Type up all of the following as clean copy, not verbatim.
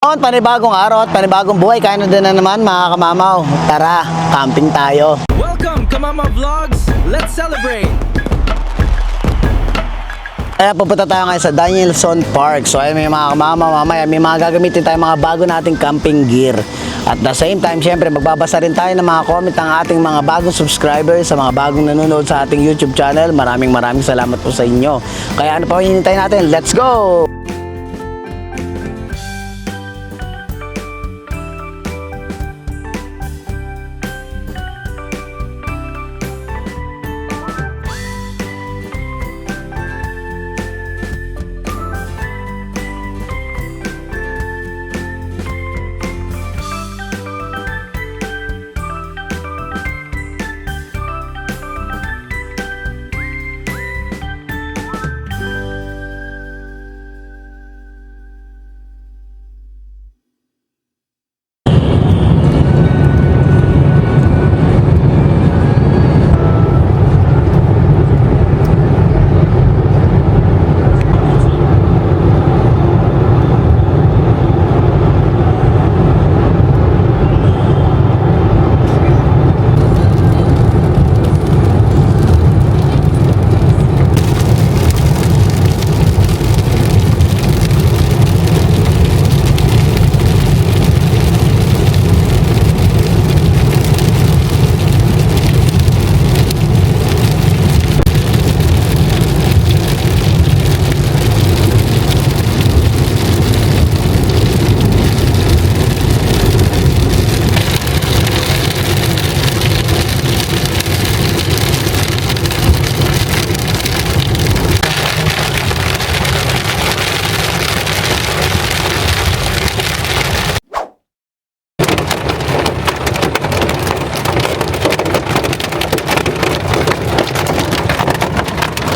Panibagong araw at panibagong buhay. Kaya na din na naman mga kamamaw. Tara, camping tayo. Welcome, Kamama Vlogs! Let's celebrate! Kaya pupunta tayo ngayon sa Danielson Park. So ayun, may mga kamamaw, mamaya may mga gagamitin tayo mga bago nating camping gear. At the same time, syempre magbabasa rin tayo ng mga comment ng ating mga bagong subscribers, sa mga bagong nanonood sa ating YouTube channel. Maraming salamat po sa inyo. Kaya ano pa hinihintay natin? Let's go!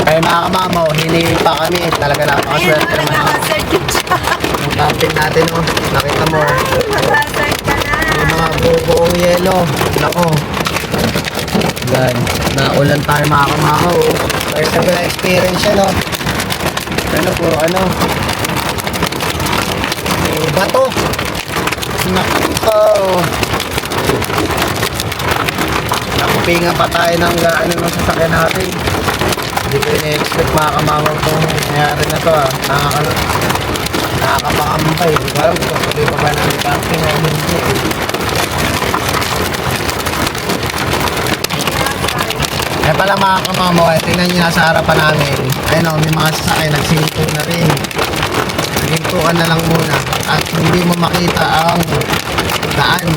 Ay mga kamamaw, hinihingi pa kami. Talaga napakaswerte naman ang camping natin, oh. Nakita mo, yung mga buong yelo. Nako. Yan, naulan tayo mga kamamaw, oh. First ever experience yan, oh. Ano, puro ano, bato. Nako. Nakupingan pa tayo ng ng sasakyan natin. Hindi ko ina-expect mga kamamaw kung nangyari na to, ah. Nakakapakambay. Hindi ko alam kung tuloy pa ba namin camping o hindi. Kaya pala mga kamamaw, tingnan nyo nasa harapan namin. Ayun o, may mga sasakay nagsinto na rin. Nagsintukan na lang muna at hindi mo makita ang daan.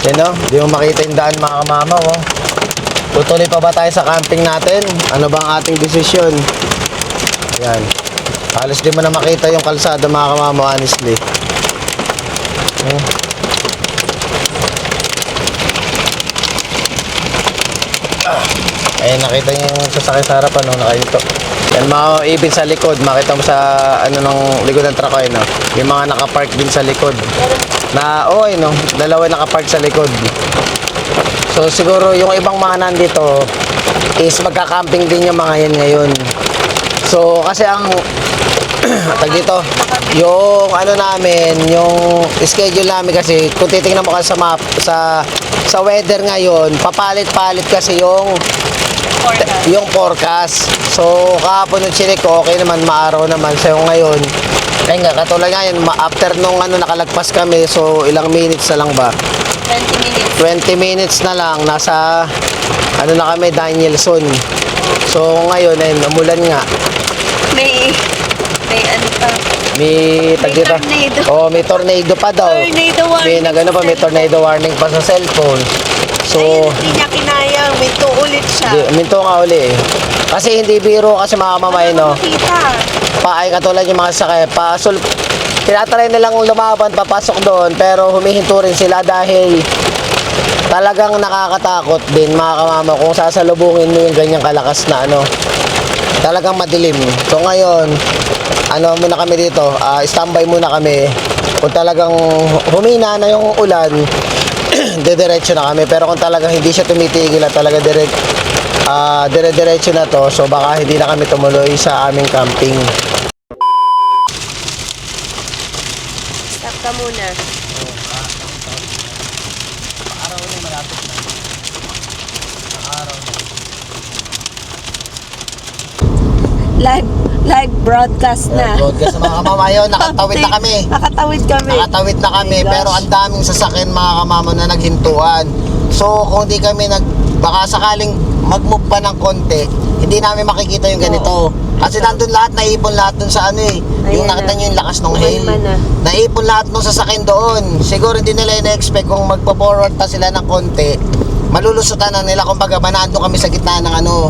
Yan o, di mo makita yung daan mga kamamaw, oh. Tutuloy pa ba tayo sa camping natin? Ano bang ating desisyon? Yan. Halos di mo na makita yung kalsada mga kamamaw, honestly. Ayun, nakita niyo yung sasakay sa harapan, no? Nakahinto. Yan mga ibig sa likod. Makita mo sa ng likod ng truck, no? Yung mga nakapark din sa likod. No? Dalawa nakapark sa likod. So siguro yung ibang mga nandito is magka-camping din yung mga yan ngayon. So kasi ang tag dito, yung namin, yung schedule namin kasi kung titingnan mo kasi sa map, sa weather ngayon, papalit-palit kasi yung forecast. So kahapon yung chinik ko, okay naman, maaraw naman. So ngayon, ayun nga, katulad nga yun, after nung nakalagpas kami, so ilang minutes na lang ba? 20 minutes. 20 minutes na lang, nasa na kami, Danielson. So ngayon, ayun, umulan nga. May ano pa? May dito. Tornado. Oh, may tornado pa daw. Tornado warning. May tornado warning pa sa cellphone. So, ayun, hindi niya kinayang. Minto ulit siya. minto nga uli eh. Kasi hindi biro kasi mga mamay, no? Makita. Ay katulad yung mga sakay, tinatry nilang lumaban, papasok doon, pero humihinto rin sila dahil talagang nakakatakot din mga kamama kung sasalubungin mo yung ganyang kalakas na talagang madilim. So ngayon, muna kami dito, standby muna kami. Kung talagang humina na yung ulan, dediretso na kami. Pero kung talagang hindi siya tumitigil at talaga dire-diretso na to. So baka hindi na kami tumuloy sa aming camping. Stop ka muna. Araw na malapit na. Araw na. Live broadcast na. Broadcast sa mga kamamayo, nakatawid na kami. Nakatawid kami. Nakatawid na kami, Oh my pero gosh. ang daming sasakyan mga kamamo na naghintuan. So kung di kami baka sakaling mag-move pa ng konti, hindi namin makikita yung ganito. Kasi nandun lahat, naipon lahat dun sa ano eh. Yung Ayan nakita na. nyo yung lakas ng hail. Umalma na. Naipon lahat ng sasakyan doon. Siguro hindi nila ina-expect kung magpo-forward pa sila ng konti. Malulusutan na nila, kumbaga nandun kami sa gitna ng ano,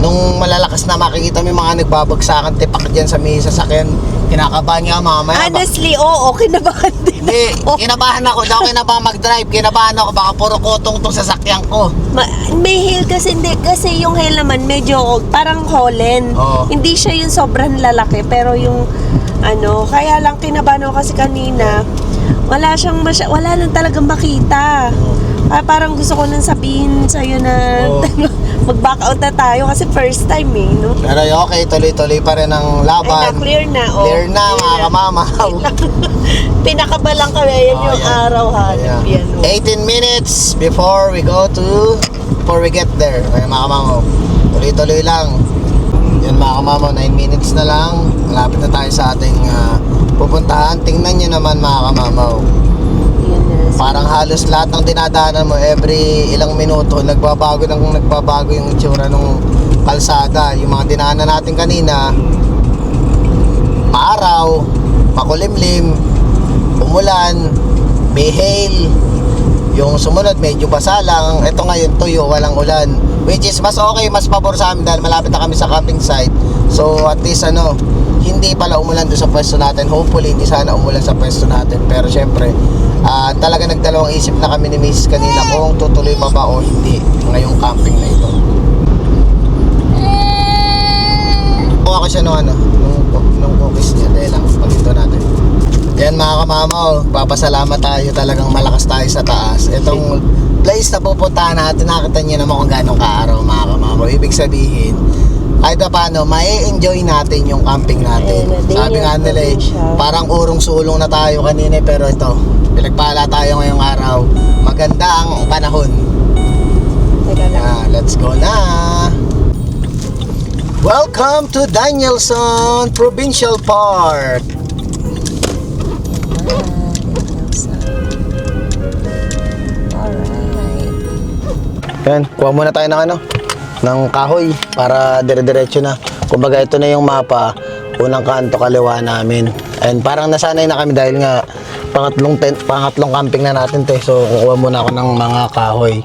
nung malalakas na makikita mo yung mga nagbabagsakan tipak dyan sa may sasakyan. Kinakabahan nga mamaya. Honestly, oo, kinabahan din Hindi, ako. kinabahan ako. Hindi ako kinabahan mag-drive. Kinabahan ako. Baka puro kotong tong sasakyan ko. May hail kasi hindi. Kasi yung hail naman medyo parang Holland. Oo. Hindi siya yung sobrang lalaki. Pero yung ano, kaya lang kinabahan ako kasi kanina. Wala nang talagang makita. Parang gusto ko nang sabihin sa'yo na Oo. mag-back out na tayo kasi first time eh, no? Pero okay, tuloy-tuloy pa rin ang Ay, laban. clear na. Oh. Clear na, mga kamamaw. Pinakabalang kami. Yan Oh, yung yan. araw hanap yan. Oh. 18 minutes before we get there. Ay, mga kamamaw. Tuloy-tuloy lang. Yan mga kamamaw, 9 minutes na lang. Malapit na tayo sa ating pupuntahan. Tingnan nyo naman mga kamamaw. Yan na. Parang halos lahat ng dinadaanan mo every ilang minuto nagbabago yung itsura ng kalsada. Yung mga dinaanan natin kanina, maaraw, makulimlim, umulan, may hail. Yung sumunod medyo basa lang. Ito ngayon tuyo, walang ulan. Which is mas okay, mas pabor sa amin dahil malapit na kami sa camping site. So at least hindi pala umulan doon sa pwesto natin. Hopefully hindi sana umulan sa pwesto natin. Pero syempre, talaga nagdalawang isip na kami ni Mrs. kanina kung tutuloy pa ba o hindi ngayong camping na ito. Kuha ko siya nung cookies niya. Dahil lang, pagito natin. Yan mga kamamaw, papasalamat tayo, talagang malakas tayo sa taas. Itong place na pupuntahan natin, nakita nyo naman kung gano'ng kaaraw mga kamamaw. Ibig sabihin, kahit pa paano, mai-enjoy natin yung camping natin. Ayun, Sabi nga nila eh, parang urong-sulong na tayo kanina, pero ito, pinagpala tayo ngayong araw. Maganda ang panahon. Teka lang. Let's go na! Welcome to Danielson Provincial Park! Alright. Yan, kuha muna tayo ng kahoy para dire-diretso na. Kumbaga ito na yung mapa, unang kanto kaliwa namin. And parang nasanay na kami dahil nga pangatlong camping na natin te. So kukuha muna ako ng mga kahoy.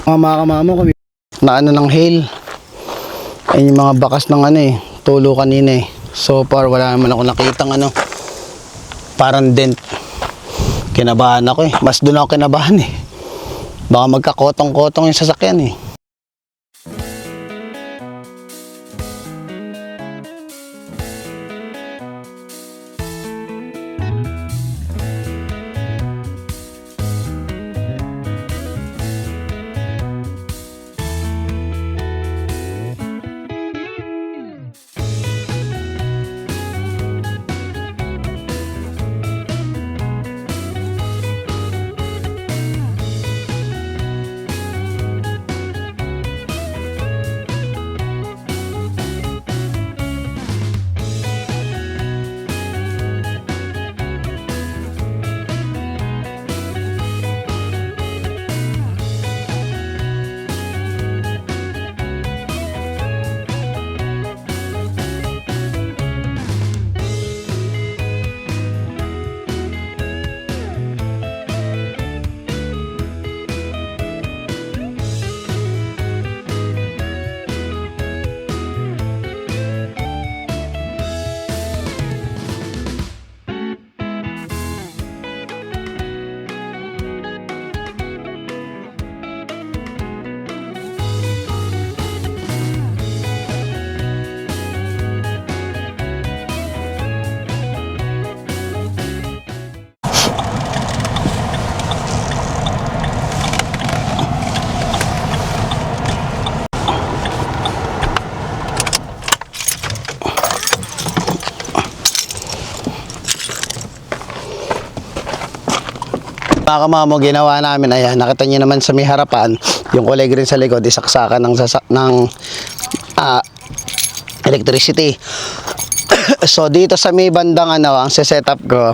Mga kamamo kami na ng hail. Ayun yung mga bakas ng tulo kanina eh. So far wala naman ako nakitang parang dent. Kinabahan ako eh. Mas doon ako kinabahan eh. Baka magkakotong-kotong yung sasakyan eh. mga kamamo, ginawa namin, ayan, nakita niyo naman sa may harapan, yung kulay green sa likod, isaksakan ng electricity. So dito sa may bandang ang setup ko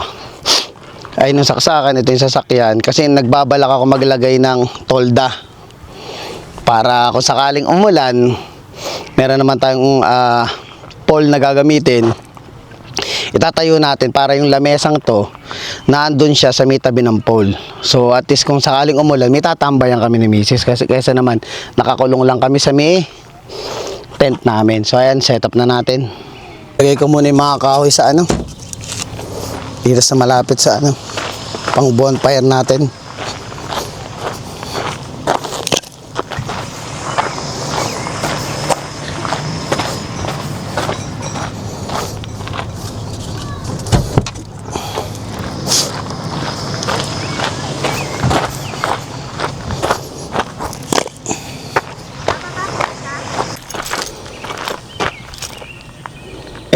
ay nung saksakan, ito yung sasakyan, kasi nagbabalak ako maglagay ng tolda para kung sakaling umulan, meron naman tayong pole na gagamitin, itatayo natin para yung lamesang to naandun siya sa may tabi ng pole. So at least kung sakaling umulan, may tatambayan kami ni Mrs. kasi kaysa naman nakakulong lang kami sa may tent namin. So ayan, setup na natin. Lagay ko muna yung mga kahoy sa dito sa malapit sa pang bonfire natin.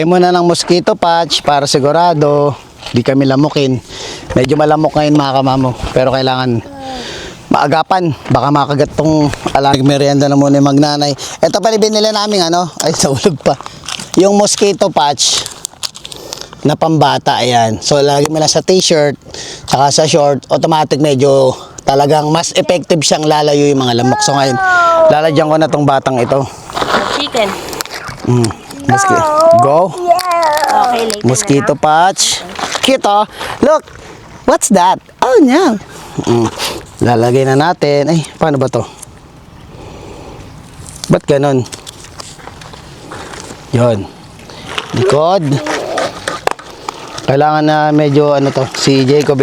Muna ng mosquito patch para sigurado di kami lamukin. Medyo malamok ngayon mga kamamo, pero kailangan maagapan, baka makagat tong merienda na muna yung magnanay. Ito pa binili namin ay naulog pa yung mosquito patch na pambata. Ayan, so lagi mo lang sa t-shirt saka sa short, automatic medyo talagang mas effective siyang lalayo yung mga lamok. So ngayon lalagyan ko na tong batang ito Chicken. Go. Okay, later Mosquito patch. Cute oh. Look. What's that? Oh no. Lalagay na natin. Ay, paano ba to? Ba't ganon? Yun. Likod. Kailangan na medyo si Jacob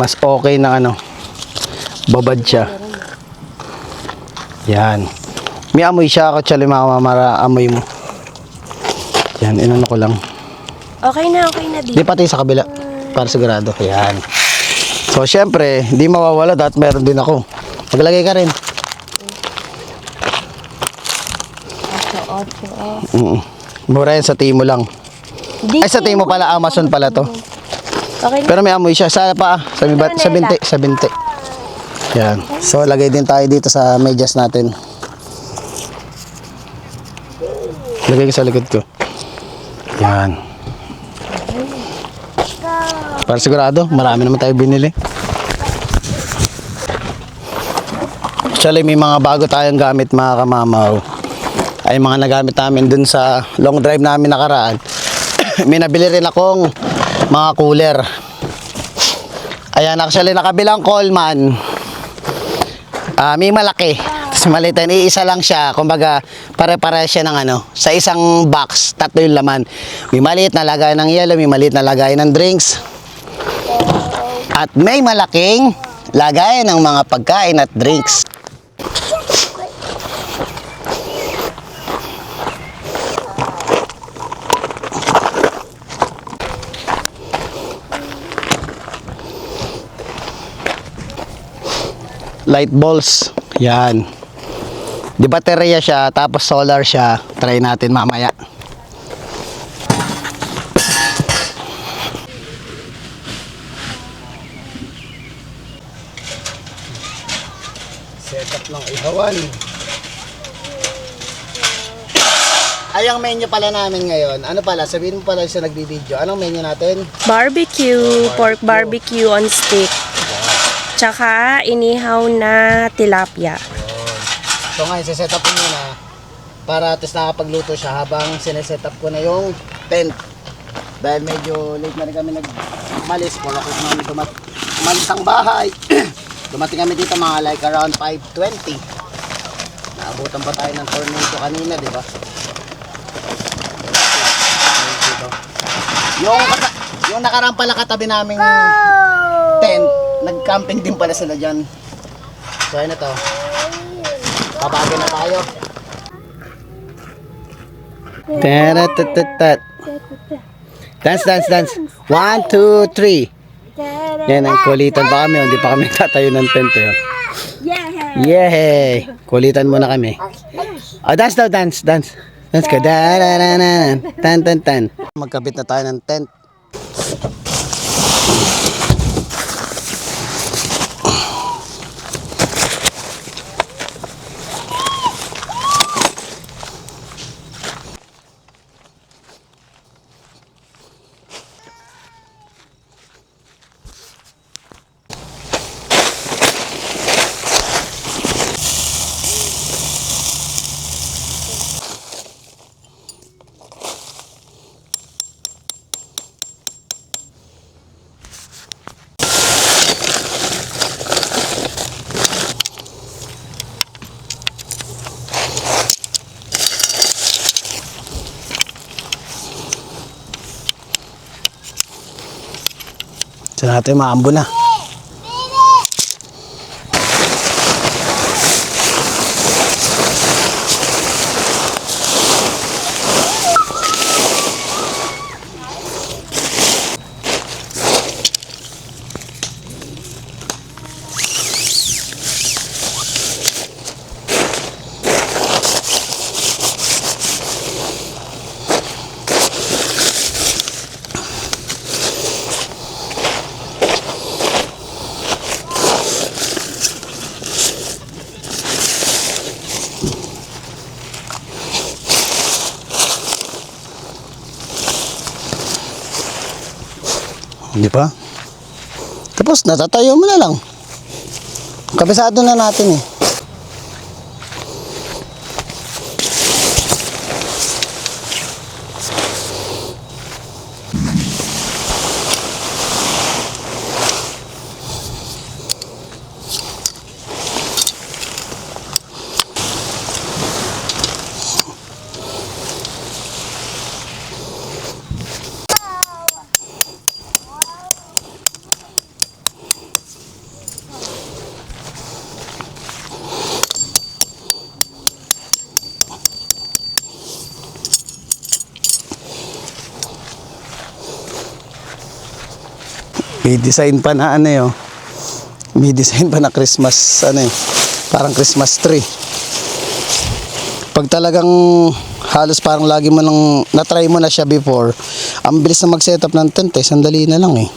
mas okay na babad siya. Yan. May amoy siya ako, tsali mamamara amoy mo. Yan, inano ko lang. Okay na dito. Di pati sa kabila, para sigurado. Yan. So, syempre, hindi mawawala dahil meron din ako. Maglagay ka rin. Mura yan sa Timo lang. Ay, sa Timo pala, Amazon pala to. Okay na. Pero may amoy siya. Sa pa, sa binti. Yan. So, lagay din tayo dito sa medyas natin. Lagay ko sa likod ko. Yan. Para sigurado, marami naman tayo binili. Actually, may mga bago tayong gamit mga kamamaw. Ay mga nagamit namin dun sa long drive namin nakaraan. May nabili rin akong mga cooler. Ayan, actually nakabilang Coleman. May malaki. Tapos maliit, iisa lang siya. Kumbaga, pare-pare siya ng sa isang box, tatlo yung laman. May maliit na lagay ng yellow, may maliit na lagay ng drinks. At may malaking lagay ng mga pagkain at drinks. Light balls. Yan. Di baterya siya, tapos solar siya. Try natin mamaya. Setup ng ihawan. Ay, ang menu pala namin ngayon. Ano pala? Sabihin mo pala sa nagbibideo. Anong menu natin? Barbecue, pork barbecue on stick. Tsaka inihaw na tilapia. So ngayon, siset-up ko muna para at least nakapagluto siya habang sineset-up ko na yung tent. Dahil medyo late na rin kami nagmalis. 4 o'clock namin umalis ang bahay. Dumating kami dito mga like around 5:20. Naabutan pa tayo ng tornado kanina, di ba? Yung nakarang pala katabi naming tent, nag-camping din pala sila dyan. So ayun na to. Babago na tayo. Tara-tat-tat-tat. Dance, dance, dance. 1, 2, 3. Yan, ang kulitan pa kami. Hindi pa kami tatayo ng tent. Yay! Kulitan muna kami. Oh, dance daw, dance, dance. Dance ka. Da-da-da-da-da. Tan-tan-tan. Magkabit na tayo ng tent. Ate, maambo na. Hindi pa? Tapos natatayo mo na lang. Kabisado na natin eh. May design pa na ano yun. May design pa na Christmas, ano eh. Parang Christmas tree. Pag talagang halos parang lagi mo nang na-try mo na siya before, ang bilis na mag-setup ng tent eh. Sandali na lang eh.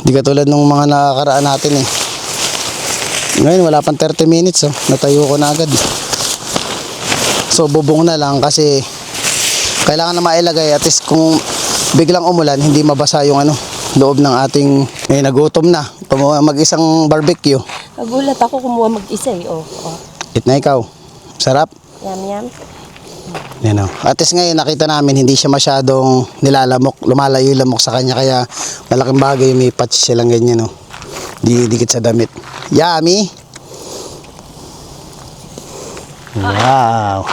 Hindi katulad ng mga nakakaraan natin eh. Ngayon wala pang 30 minutes oh. Natayo ko na agad. So bubong na lang kasi kailangan na mailagay at least kung biglang umulan hindi mabasa yung ano loob ng ating nagutom na. Mag-isang barbecue. Nagulat ako kumuha mag-isa eh. Oh. Eat na ikaw. Sarap. Yum, yum. Yan o. At least ngayon nakita namin hindi siya masyadong nilalamok. Lumalayo yung lamok sa kanya kaya malaking bagay may patch silang ganyan o. Di dikit sa damit. Yummy! Wow!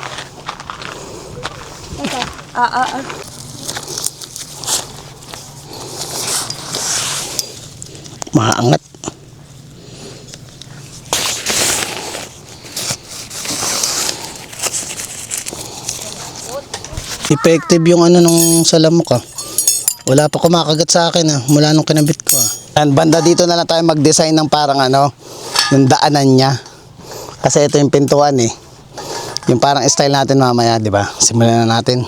Maangat. Effective yung ano nung sa lamok ah. Wala pa kumakagat sa akin ah, mula nung kinabit ko ah. And banda dito na lang tayo mag-design ng parang ano, yung daanan niya. Kasi ito yung pintuan eh. Yung parang style natin mamaya, di ba? Simulan na natin.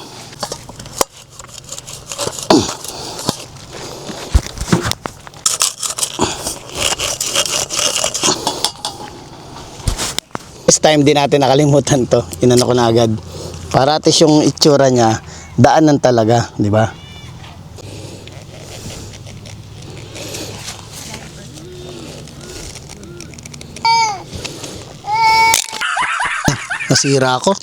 This time din natin nakalimutan to. Inano ko na agad. Para at least yung itsura niya, daanan talaga, di ba? Nasira ako.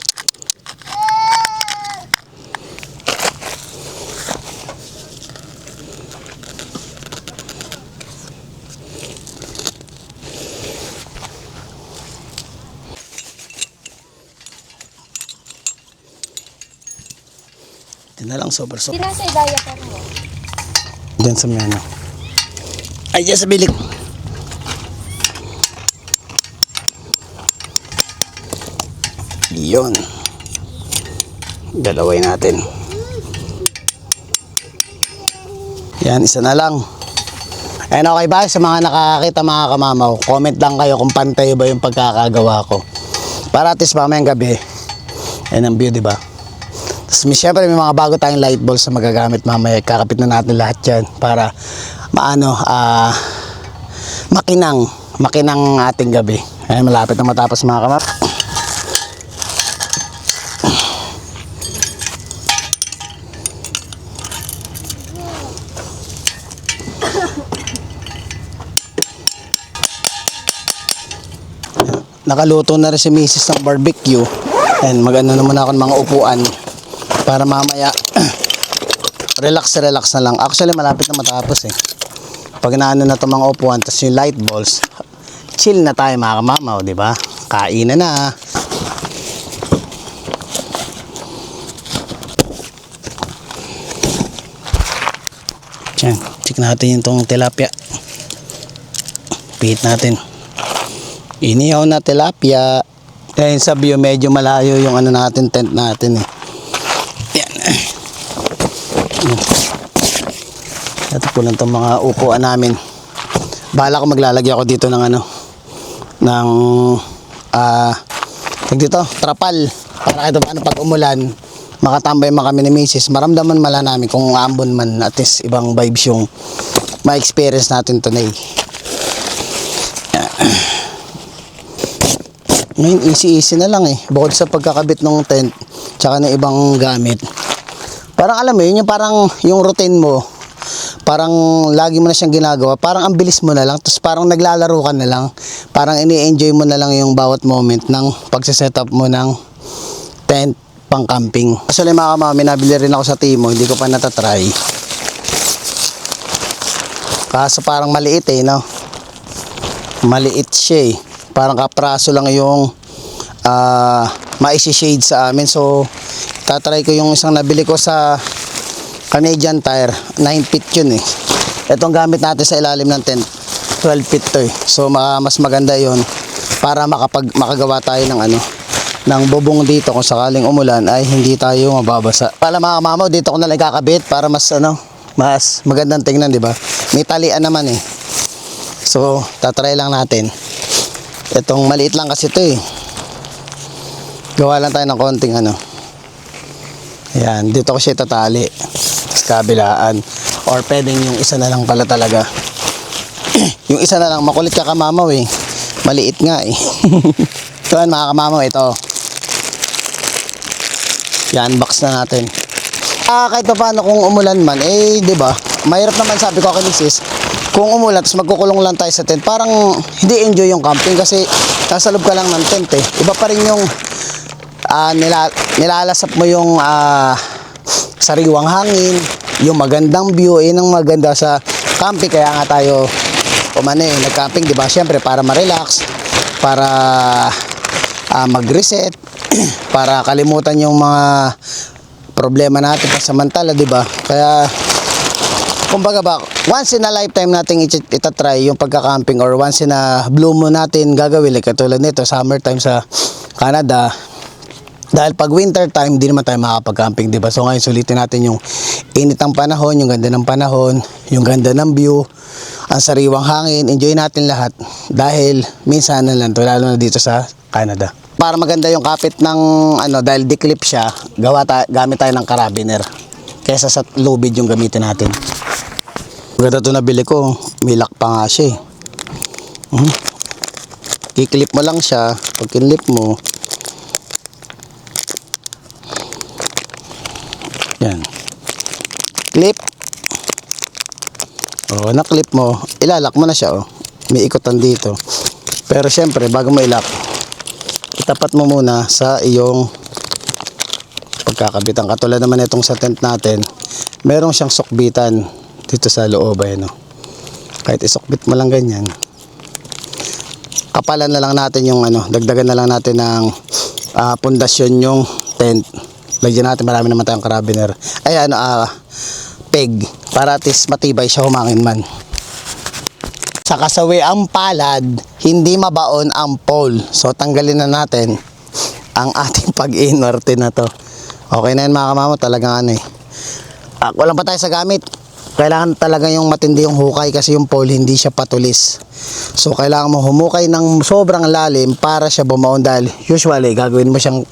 Ito na lang sobrang. Pinasa idaya pa rin mo. Diyan sa may ano. Ay, diyan sa bilik. Yun. Dalaway natin. Yan, isa na lang. And okay ba? Sa mga nakakita mga kamamaw, comment lang kayo kung pantay ba yung pagkakagawa ko. Para at least mamayang gabi. Yan ang view, diba? Tapos siyempre may mga bago tayong light bulbs na magagamit mamaya. Kakapit na natin lahat yan para maano, makinang ating gabi. Ayan, malapit na matapos mga kamap. Nakaluto na rin si Mrs. ng barbecue. And mag-ano naman ako ng mga upuan para mamaya relax na lang. Actually malapit na matapos eh. Pag naano na itong mga upuan tapos yung light balls, chill na tayo mga kamamaw, di ba? Kain na. Diyan, Balik natin yung tong tilapia. Pihit natin. Inihaw na tilapia. Ayun sa view, medyo malayo yung ano natin, tent natin eh. Yan. Ito po lang itong mga upuan namin. Bahala ko maglalagay ako dito ng ano, ng dito, trapal. Para kahit paano pag umulan, makatambay man kami ni Mrs. Maramdaman mala namin kung ambon man, at least ibang vibes yung ma-experience natin today. Ngayon easy na lang eh, bukod sa pagkakabit ng tent tsaka ng ibang gamit. Parang alam mo yun, yung parang yung routine mo, parang lagi mo na siyang ginagawa, parang ang bilis mo na lang, tapos parang naglalaro ka na lang, parang ini-enjoy mo na lang yung bawat moment ng pagsiset-up mo ng tent pang camping. Actually mga kamami, nabili rin ako sa Timo, hindi ko pa natatry. Kaso parang maliit eh, no? Maliit siya eh. Parang kapraso lang yung maisi-shade sa amin. So, tatry ko yung isang nabili ko sa Canadian Tire. 9 feet yun eh. Itong gamit natin sa ilalim ng tent, 12 feet to eh. So, mas maganda yon para makagawa tayo ng ano, ng bubong dito kung sakaling umulan ay hindi tayo mababasa. Para mga mamaw, dito ko na lang kakabit para mas ano, mas magandang tingnan, di ba? May talian naman eh. So, tatry lang natin. Itong maliit lang kasi ito eh. Gawa lang tayo ng konting ano. Ayan, dito ko siya itatali. Tapos kabilaan. Or pwedeng yung isa na lang pala talaga. Yung isa na lang, makulit ka kamamaw eh. Maliit nga eh. So yan mga kamamaw, ito. Yan, box na natin. Kahit pa paano kung umulan man, eh, di ba? Mahirap naman sabi ko kay Mrs. Kung umulan, tapos magkukulong lang tayo sa tent, parang hindi enjoy yung camping kasi nasa loob ka lang ng tent eh. Iba pa rin yung nilalasap mo yung sariwang hangin, yung magandang view, yun ang maganda sa camping. Kaya nga tayo nag-camping, di ba? Siyempre para ma-relax, para mag-reset, para kalimutan yung mga problema natin pasamantala, di ba? Kaya kumbaga ba, once in a lifetime nating itatry yung pagka-camping, or once in a blue moon natin gagawin, like katulad nito, summertime sa Canada. Dahil pag winter time, di naman tayo makapag-camping, diba? So ngayon, sulitin natin yung init ng panahon, yung ganda ng panahon, yung ganda ng view, ang sariwang hangin, enjoy natin lahat. Dahil minsan na lang to, lalo na dito sa Canada. Para maganda yung kapit ng, dahil declip siya, gamit tayo ng carabiner. Kesa sa lubid yung gamitin natin. Maganda ito nabili ko, may lock pa nga siya eh. Kiklip mo lang siya, pag kinlip mo, yan, clip, na-clip mo, ilalak mo na siya may ikotan dito. Pero syempre, bago mo ilak, itapat mo muna sa iyong pagkakabitan. Katulad naman itong sa tent natin, merong siyang sukbitan dito sa loob ay kahit isukbit mo lang ganyan, kapalan na lang natin yung dagdagan na lang natin ng pundasyon yung tent. Lagyan natin, marami naman tayong carabiner, peg, para at least matibay siya humangin man. Sa kasawi ang palad, hindi mabaon ang pole. So tanggalin na natin ang ating pag-inorte na to. Okay na yan mga kamamo, talagang walang pa tayo sa gamit. Kailangan talaga yung matindi yung hukay kasi yung pole hindi siya patulis. So kailangan mo humukay ng sobrang lalim para siya bumaon, dahil usually gagawin mo siyang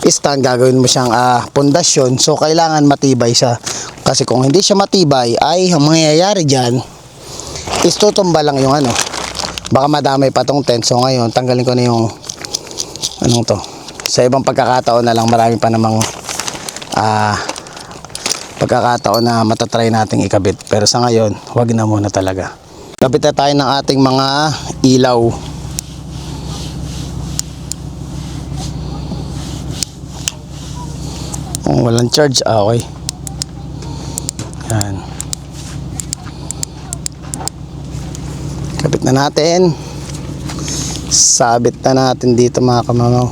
stand, gagawin mo siyang pundasyon. So kailangan matibay siya. Kasi kung hindi siya matibay, ay ang mangyayari dyan is tutumba lang yung baka madamay pa tong tent. So ngayon, tanggalin ko na yung to. Sa ibang pagkakataon na lang, marami pa namang pagkakataon na matatry nating ikabit. Pero sa ngayon, wag na muna talaga. Kabit na tayo ng ating mga ilaw. Walang charge, okay. Yan. Kabit na natin. Sabit na natin dito mga kamamaw.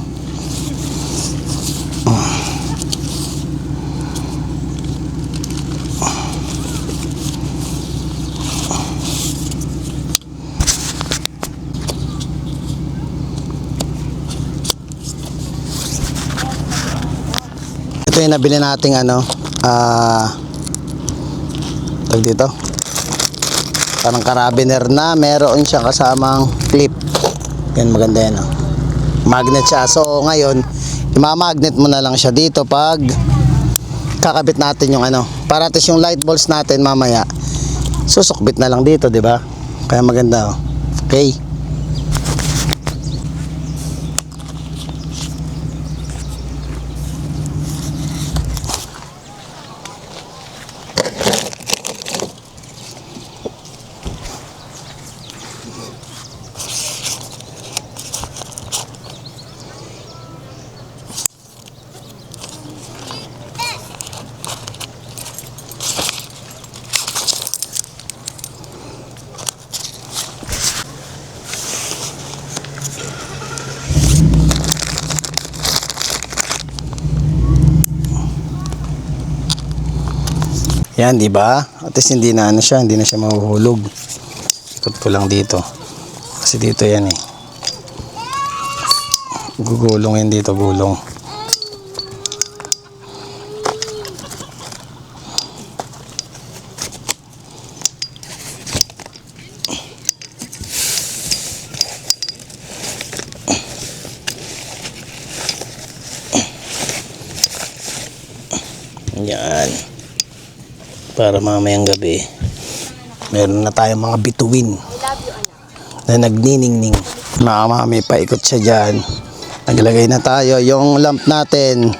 Ito yung nabili nating ano, tag dito. Parang carabiner na meron siyang kasamang clip. Yan, maganda yan. Oh. Magnet siya. So ngayon, imamagnet mo na lang siya dito pag kakabit natin yung ano. Para at least yung light bulbs natin mamaya, susukbit na lang dito, di ba? Kaya maganda. Oh. Okay. Yan, di ba? At least hindi na ano siya, hindi na siya mahuhulog. Ikot ko lang dito. Kasi dito yan eh. Gugulong yan dito, gulong. Yan. Para mamayang gabi meron na tayong mga bituin na nagniningning. Mami, paikot siya dyan. Naglagay na tayo. Yung lamp natin,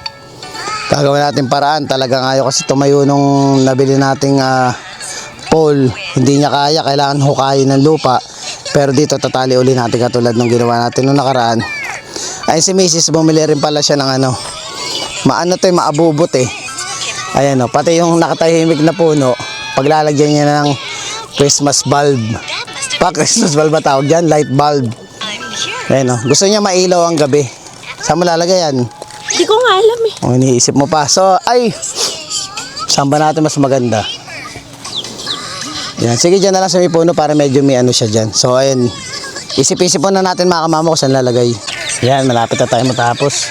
gagawin natin paraan. Talagang ayaw kasi tumayo nung nabili nating pole. Hindi niya kaya, kailangan hukayin ng lupa. Pero dito tatali uli natin katulad nung ginawa natin nung nakaraan. Ay, si Mrs. bumili rin pala siya ng ano, maano to, maabubot eh. Ayan o, pati yung nakatahimik na puno, paglalagyan niya ng Christmas bulb. Christmas bulb ba tawag dyan? Light bulb. Ayan o, gusto niya mailaw ang gabi. Saan mo lalagay yan? Hindi ko nga alam eh. O, iniisip mo pa. So, ay, saan ba natin mas maganda? Yan, sige dyan na lang sa may puno para medyo may ano siya dyan. So, ayan, isip-isip mo na natin mga kamama ko saan lalagay. Yan, malapit na tayo matapos.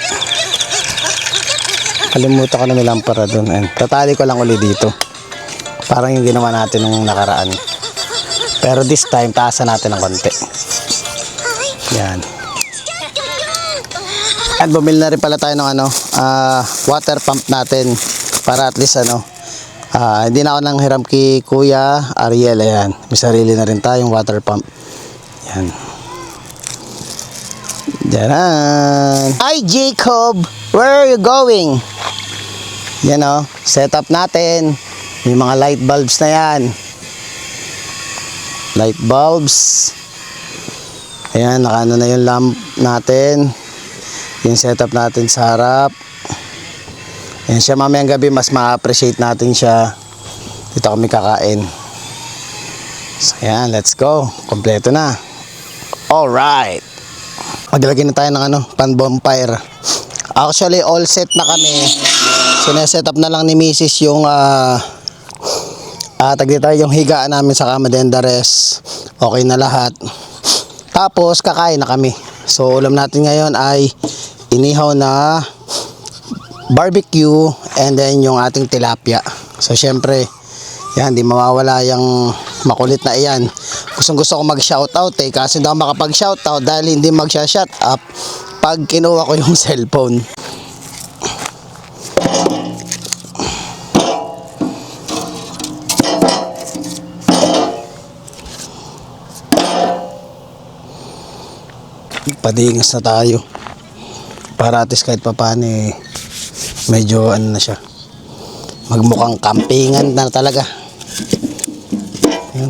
Kalimutan ko na may lampara doon. Ayan. Tatali ko lang uli dito. Parang yung ginawa natin nung nakaraan. Pero this time, taasan natin ng konti. Yan. At bumili na rin pala tayo ng ano, water pump natin. Para at least ano, hindi na ako nang hiram kay Kuya Ariel. Ayan. May sarili na rin tayong water pump. Yan. Diyan. Hi Jacob! Where are you going? Yan o, setup natin. May mga light bulbs na yan. Light bulbs. Ayan, nakaano na yung lamp natin. Yung setup natin sa harap. Ayan siya, mamayang gabi mas ma-appreciate natin siya. Dito kami kakain. So ayan, let's go. Kompleto na. Alright. Maglagay na tayo ng ano, pan bonfire. Actually, all set na kami. Sineset up na lang ni Mrs. yung yung higaan namin sa kama, then the rest okay na lahat. Tapos kakain na kami. So ulam natin ngayon ay inihaw na barbecue and then yung ating tilapia. So syempre yan, di mawawala yung makulit na iyan. Gusto ko mag-shoutout eh, kasi hindi ako makapag-shoutout dahil hindi magsha-shut up pag kinuha ko yung cellphone. Padingas na tayo para at least kahit papaano eh, medyo ano na siya, magmukhang campingan na talaga. Yan.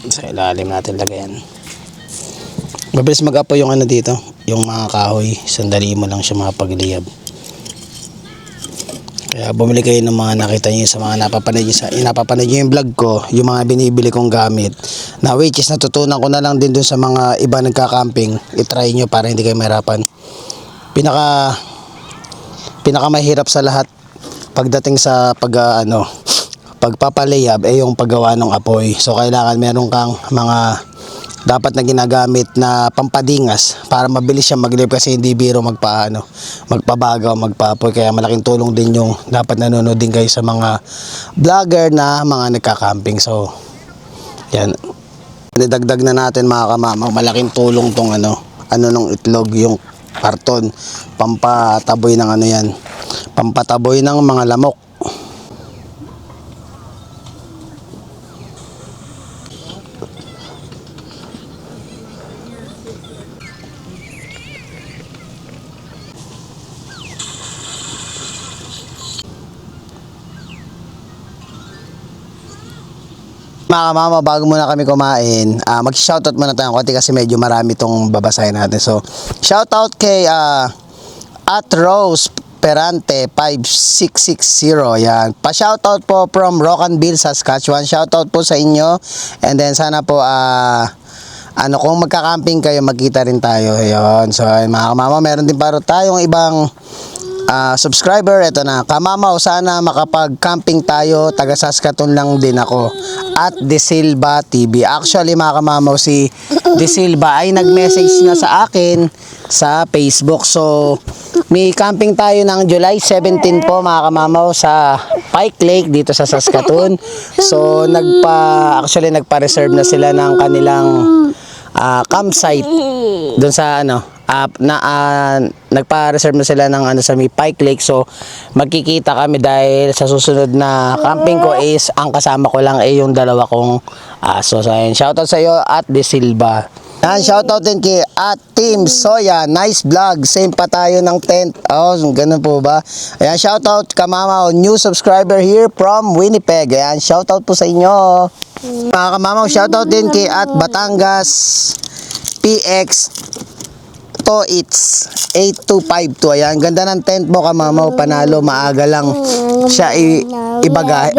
Sa ilalim natin lagayan. Mabilis mag-apoy yung ano dito, yung mga kahoy, sandali mo lang siya mapagliyab. Kaya bumili kayo ng mga nakita nyo sa mga napapanood nyo yung vlog ko, yung mga binibili kong gamit. Na which is natutunan ko na lang din dun sa mga iba nagka-camping. I-try nyo para hindi kayo mahirapan. Pinaka mahirap sa lahat pagdating sa pagpapaliyab yung paggawa ng apoy. So kailangan meron kang mga dapat na ginagamit na pampadingas para mabilis siya mag-live kasi hindi biro magpabagaw, magpapoy. Kaya malaking tulong din yung dapat nanonood din kayo sa mga vlogger na mga nagka-camping. So, yan. Dagdag na natin mga kamamaw, malaking tulong tong nung itlog, yung karton, pampataboy ng pampataboy ng mga lamok. Mga kamama, bago muna kami kumain, mag-shoutout muna tayo konti kasi medyo marami itong babasahin natin. So, shoutout kay at Rose Perante 5660. Yan. Pa-shoutout po from Rocanville, Saskatchewan. Shoutout po sa inyo. And then sana po kung magka-camping kayo, magkita rin tayo. Ayun. So, mga kamama, meron din pa tayong ibang subscriber. Ito na, kamamaw, sana makapag-camping tayo, taga Saskatoon lang din ako, at De Silva TV. Actually mga kamamaw, si De Silva ay nag-message na sa akin sa Facebook. So may camping tayo ng July 17 po mga kamamaw sa Pike Lake dito sa Saskatoon. So nagpa-reserve na sila ng kanilang campsite doon sa nagpa-reserve na sila ng sa may Pike Lake. So magkikita kami dahil sa susunod na camping ko is ang kasama ko lang ay yung dalawa kong aso. So ayan, shoutout sa iyo at De Silva. Yan, shoutout din kay at Team Soya, nice vlog, same pa tayo ng tent. Oh, ganun po ba? Ayan, shoutout kamamaw, new subscriber here from Winnipeg. Ayan, shoutout po sa inyo mga kamamaw. Shoutout din kay at Batangas PX to it's 8252. Ayan, ganda ng tent mo kamamaw, panalo, maaga lang siya ibagahe,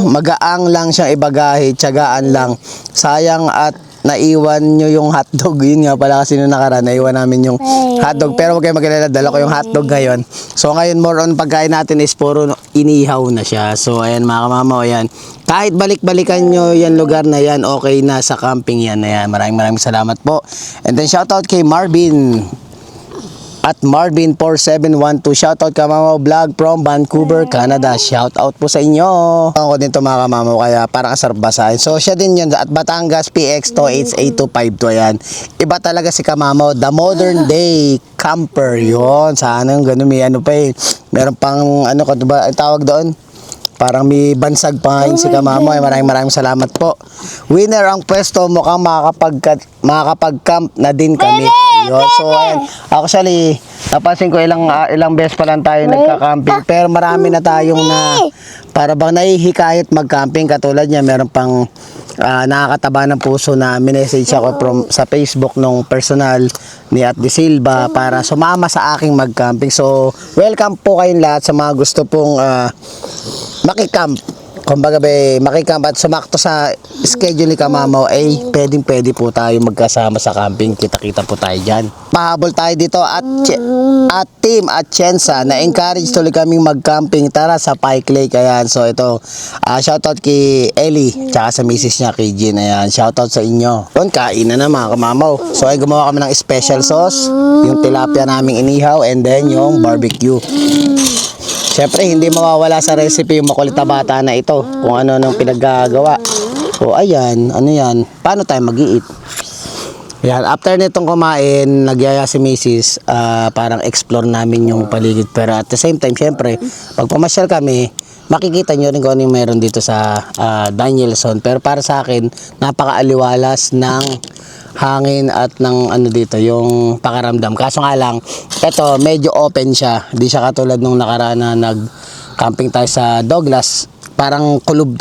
magaang lang siyang ibagahe, tiyagaan lang. Sayang at naiwan nyo yung hotdog. Yun nga pala kasi nung nakaraan, naiwan namin yung hotdog. Pero huwag kayo mag-alala, dala ko yung hotdog ngayon. So ngayon, more on pagkain natin is puro inihaw na siya. So ayan mga kamamaw, ayan. Kahit balik-balikan nyo yan lugar na yan, okay na sa camping yan. Ayan, maraming salamat po. And then shoutout kay Marvin at Marvin 4712. Shoutout kamamaw vlog from Vancouver, Canada. Shoutout po sa inyo. Ako din to mga kamamaw, kaya parang asarap basahin. So siya din yun. At Batangas PX to it's 8252. Ayan. Iba talaga si kamamaw, the modern day camper. Yun, sana yung ganun, may meron pang ba tawag doon? Parang may bansag pa ngayon si kamamaw. Maraming salamat po. Winner ang pwesto, mukhang makakapag-camp na din kami. Yun. So ayan, actually napansin ko ilang beses pa lang tayo nagka-camping, pero marami na tayong para bang nahihikayat mag-camping. Katulad niya, meron pang nakakataba ng puso na minessage ako sa Facebook nung personal ni at De Silva para sumama sa aking mag-camping. So welcome po kayong lahat sa mga gusto pong makicamp. Kumbaga makicamp at sumakto sa schedule ni kamamaw, pwede po tayo magkasama sa camping. Kita-kita po tayo dyan. Pahabol tayo dito at team at Chensa na encourage tuloy kaming mag-camping. Tara sa Pike Lake. Ayan, so ito shoutout kay Ellie tsaka sa misis niya kay Jean. Ayan, shoutout sa inyo. Doon, kain na mga kamamaw. So ay gumawa kami ng special sauce, yung tilapia naming inihaw, and then yung barbecue. Siyempre, hindi mawawala sa recipe yung makulit na bata na ito, kung ano nang pinaggagawa. So, ayan, yan? Paano tayo mag-i-eat? Yan, after nitong kumain, nagyaya si Mrs. Parang explore namin yung paligid. Pero at the same time, siyempre, pag pamasyal kami, makikita nyo rin kung ano yung meron dito sa Danielson. Pero para sa akin, napakaaliwalas ng hangin at ng dito, yung pakaramdam. Kaso nga lang, ito medyo open siya. Di siya katulad nung nakaraan na nag-camping tayo sa Douglas. Parang kulob.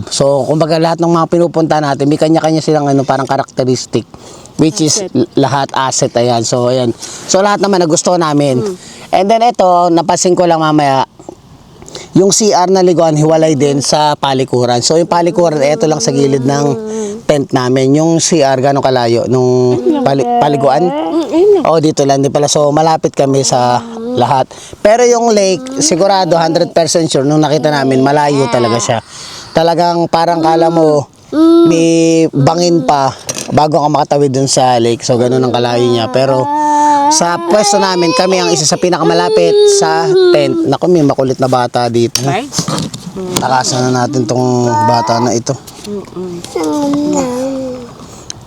So, kumbaga lahat ng mga pinupunta natin, may kanya-kanya silang parang karakteristik. Which is lahat asset. Ayan. So, ayan. So, lahat naman nagustuhan namin. And then ito, napansin ko lang mamaya, yung CR na liguan, hiwalay din sa palikuran. So, yung palikuran, ito lang sa gilid ng tent namin. Yung CR, gano'ng kalayo? Nung paliguan? O, dito lang din pala. So, malapit kami sa lahat. Pero yung lake, sigurado, 100% sure, nung nakita namin, malayo talaga siya. Talagang parang kala mo, may bangin pa bago ka makatawid dun sa lake. So ganun ang kalayo niya. Pero sa pwesto namin, kami ang isa sa pinakamalapit sa tent. Naku, may makulit na bata dito. Takasan na natin tong bata na ito.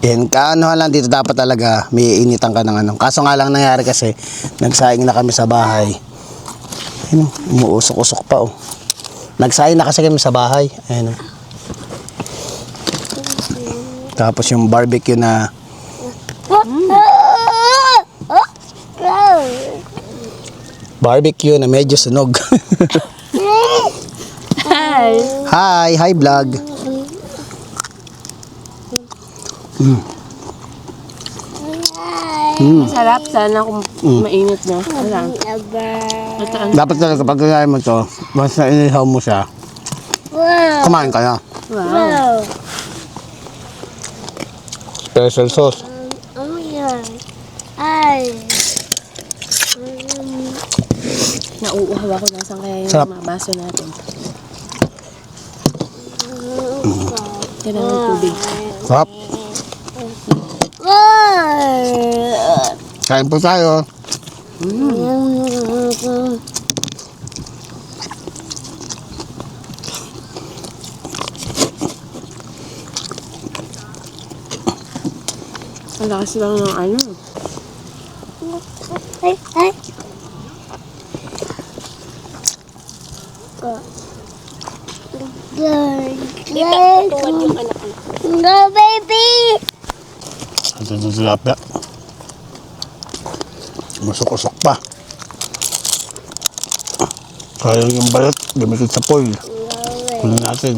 Yan, kaano lang dito dapat talaga may initan ka ng ano. Kaso nga lang nangyari kasi, nagsaing na kami sa bahay. Ayun, umuusok-usok pa oh. Nagsaing na kasi kami sa bahay. Ayun oh. Tapos yung barbecue na barbecue na medyo sunog. Hi vlog. Sarap. Sana kung mainit na. Wala. Dapat talaga pag kaya mo to, basta inihaw mo siya, kumain ka na. Wow. Special sauce. Nauuhaw ako. Nasaan kaya yung Sarap. mga baso natin? Kailangan tubig. Sarap. Kain po tayo. Ang lakas lang ng ano. No, baby! Ito yung tilapia. Masuk-usok pa. Kaya yung balat, gamitin sa foil. Kunin natin.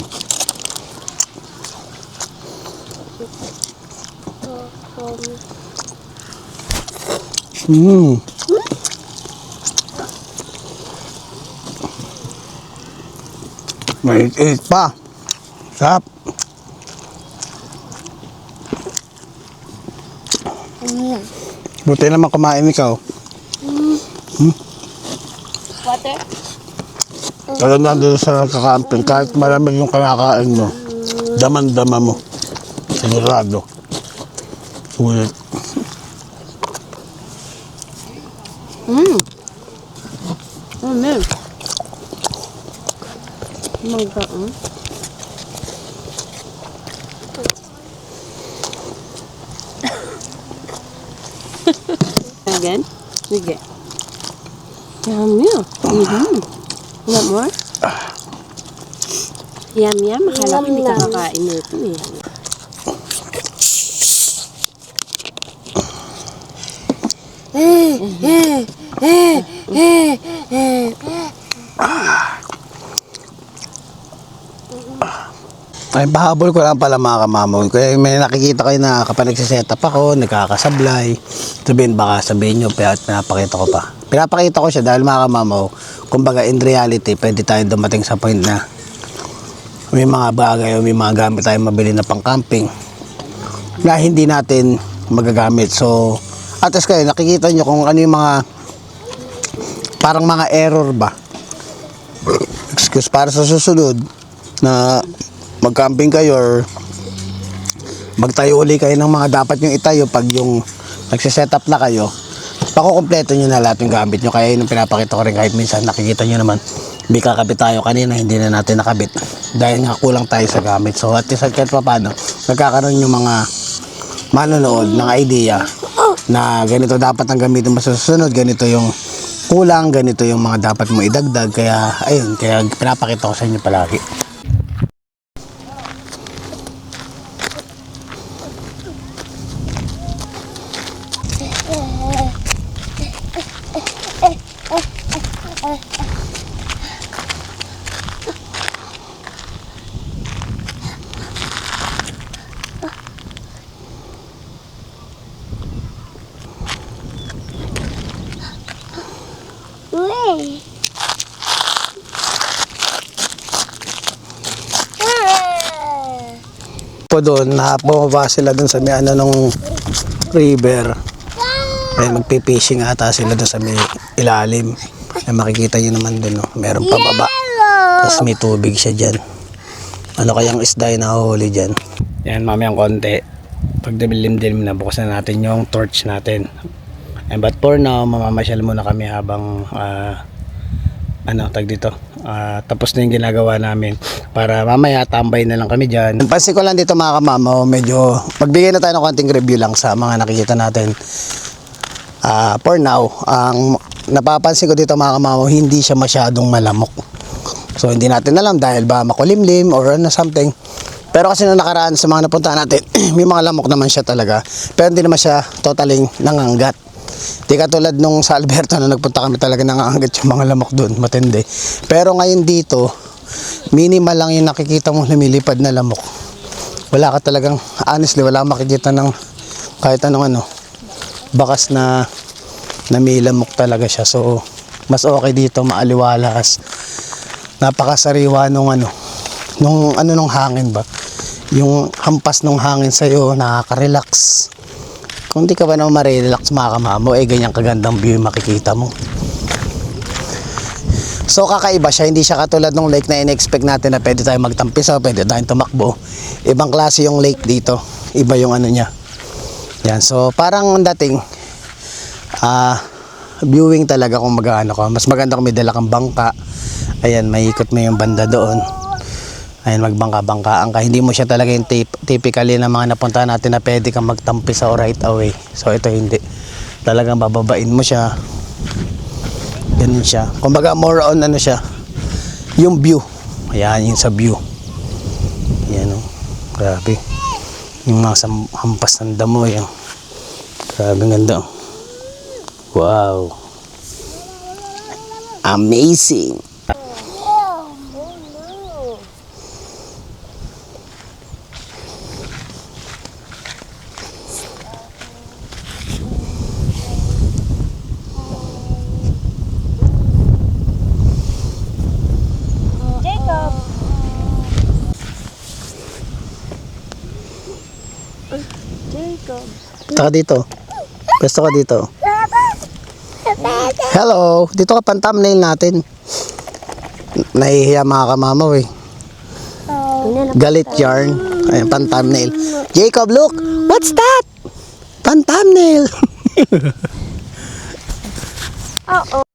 Mainit pa. Sarap. Buti naman kumain ikaw. Water? Kaya nandun sa kakamping, kahit malamig yung kinakain mo, daman-dama mo. Sigurado. Sulit. Oh, man. Mangga, Again? Sige. Yummy. Want more? Yum. Akala ko hindi ka kakain nito eh. Ay, pahabol ko lang pala mga kamamaw. Kaya may nakikita kayo na kapag nagsiset-up ako, nagkakasablay. Sabihin nyo, pinapakita ko pa. Pinapakita ko siya dahil mga kamamaw, kumbaga in reality, pwede tayo dumating sa point na may mga bagay o may mga gamit tayong mabili na pang camping na hindi natin magagamit. So, at least kayo, nakikita nyo kung ano yung mga parang mga error ba. Excuse, para sa susunod na mag-camping kayo or magtayo uli kayo ng mga dapat nyo itayo pag yung nagsiset-up na kayo, pakukompleto nyo na lahat yung gamit nyo. Kaya yun ang pinapakita ko rin kahit minsan nakikita nyo naman may kakabit tayo kanina, hindi na natin nakabit dahil nga kulang tayo sa gamit. So at least kahit pa paano nagkakaroon yung mga manonood ng idea na ganito dapat ang gamitin mo sa susunod, ganito yung kulang, ganito yung mga dapat mo idagdag. Kaya ayun, kaya pinapakita ko sa inyo palagi. Po doon, bumaba sila doon sa may ano nung river. Ay magpi-fishing ata sila doon sa may ilalim. Ay makikita niyo naman doon, no? Meron pababa. Tapos may tubig siya diyan. Ano kayang isda yung nahuhuli diyan? Yan, mamayang konti. pag dilim-dilim na, bukasan natin yung torch natin. And but for now, mamamasyal muna kami habang tag dito. Tapos na yung ginagawa namin para mamaya tambay na lang kami dyan. Pansin ko lang dito mga kamama, medyo magbigay na tayo ng konting review lang sa mga nakikita natin. For now, ang napapansin ko dito mga kamama, hindi siya masyadong malamok. So hindi natin alam dahil ba makulimlim or something. Pero kasi nung nakaraan sa mga napuntahan natin, may mga lamok naman siya talaga. Pero hindi naman siya totaling nanganggat. Di katulad nung sa Alberto na nagpunta kami, talaga nanganggat yung mga lamok doon, matindi. Pero ngayon dito, minimal lang yung nakikita mong lumilipad na lamok. Wala ka talagang, honestly, wala kang makikita ng kahit anong bakas na may lamok talaga siya. So, mas okay dito, maaliwalas. Napakasariwa nung nung hangin ba. Yung hampas ng hangin sa'yo, nakaka-relax. Kung di ka ba naman ma-relax mga kamamo, ganyan kagandang view yung makikita mo. So kakaiba siya, hindi siya katulad ng lake na in-expect natin na pwede tayo magtampisaw, pwede tayong tumakbo. Ibang klase yung lake dito, iba yung niya. Yan, so parang dating viewing talaga kung mag-ano ka. Mas maganda kung may dala kang bangka. Ayan, may ikot mo yung banda doon. Ayan, magbangka-bangkaan ka. Hindi mo siya talaga yung typically na mga napuntahan natin na pwede kang magtampisa o right away. So ito hindi. Talagang bababain mo siya. Ganun siya. Kumbaga more on siya. Yung view. Ayan, yung sa view. Ayan o. Grabe. Yung mga hampas ng damo. Ayan. Grabe ganda. Wow. Amazing. Taka dito. Pwesto ka dito. Hello. Dito ka pang thumbnail natin. Nahihiya mga kamamaw Galit yarn. Ayan, pang thumbnail. Jacob, look. What's that? Pang thumbnail. Uh-oh.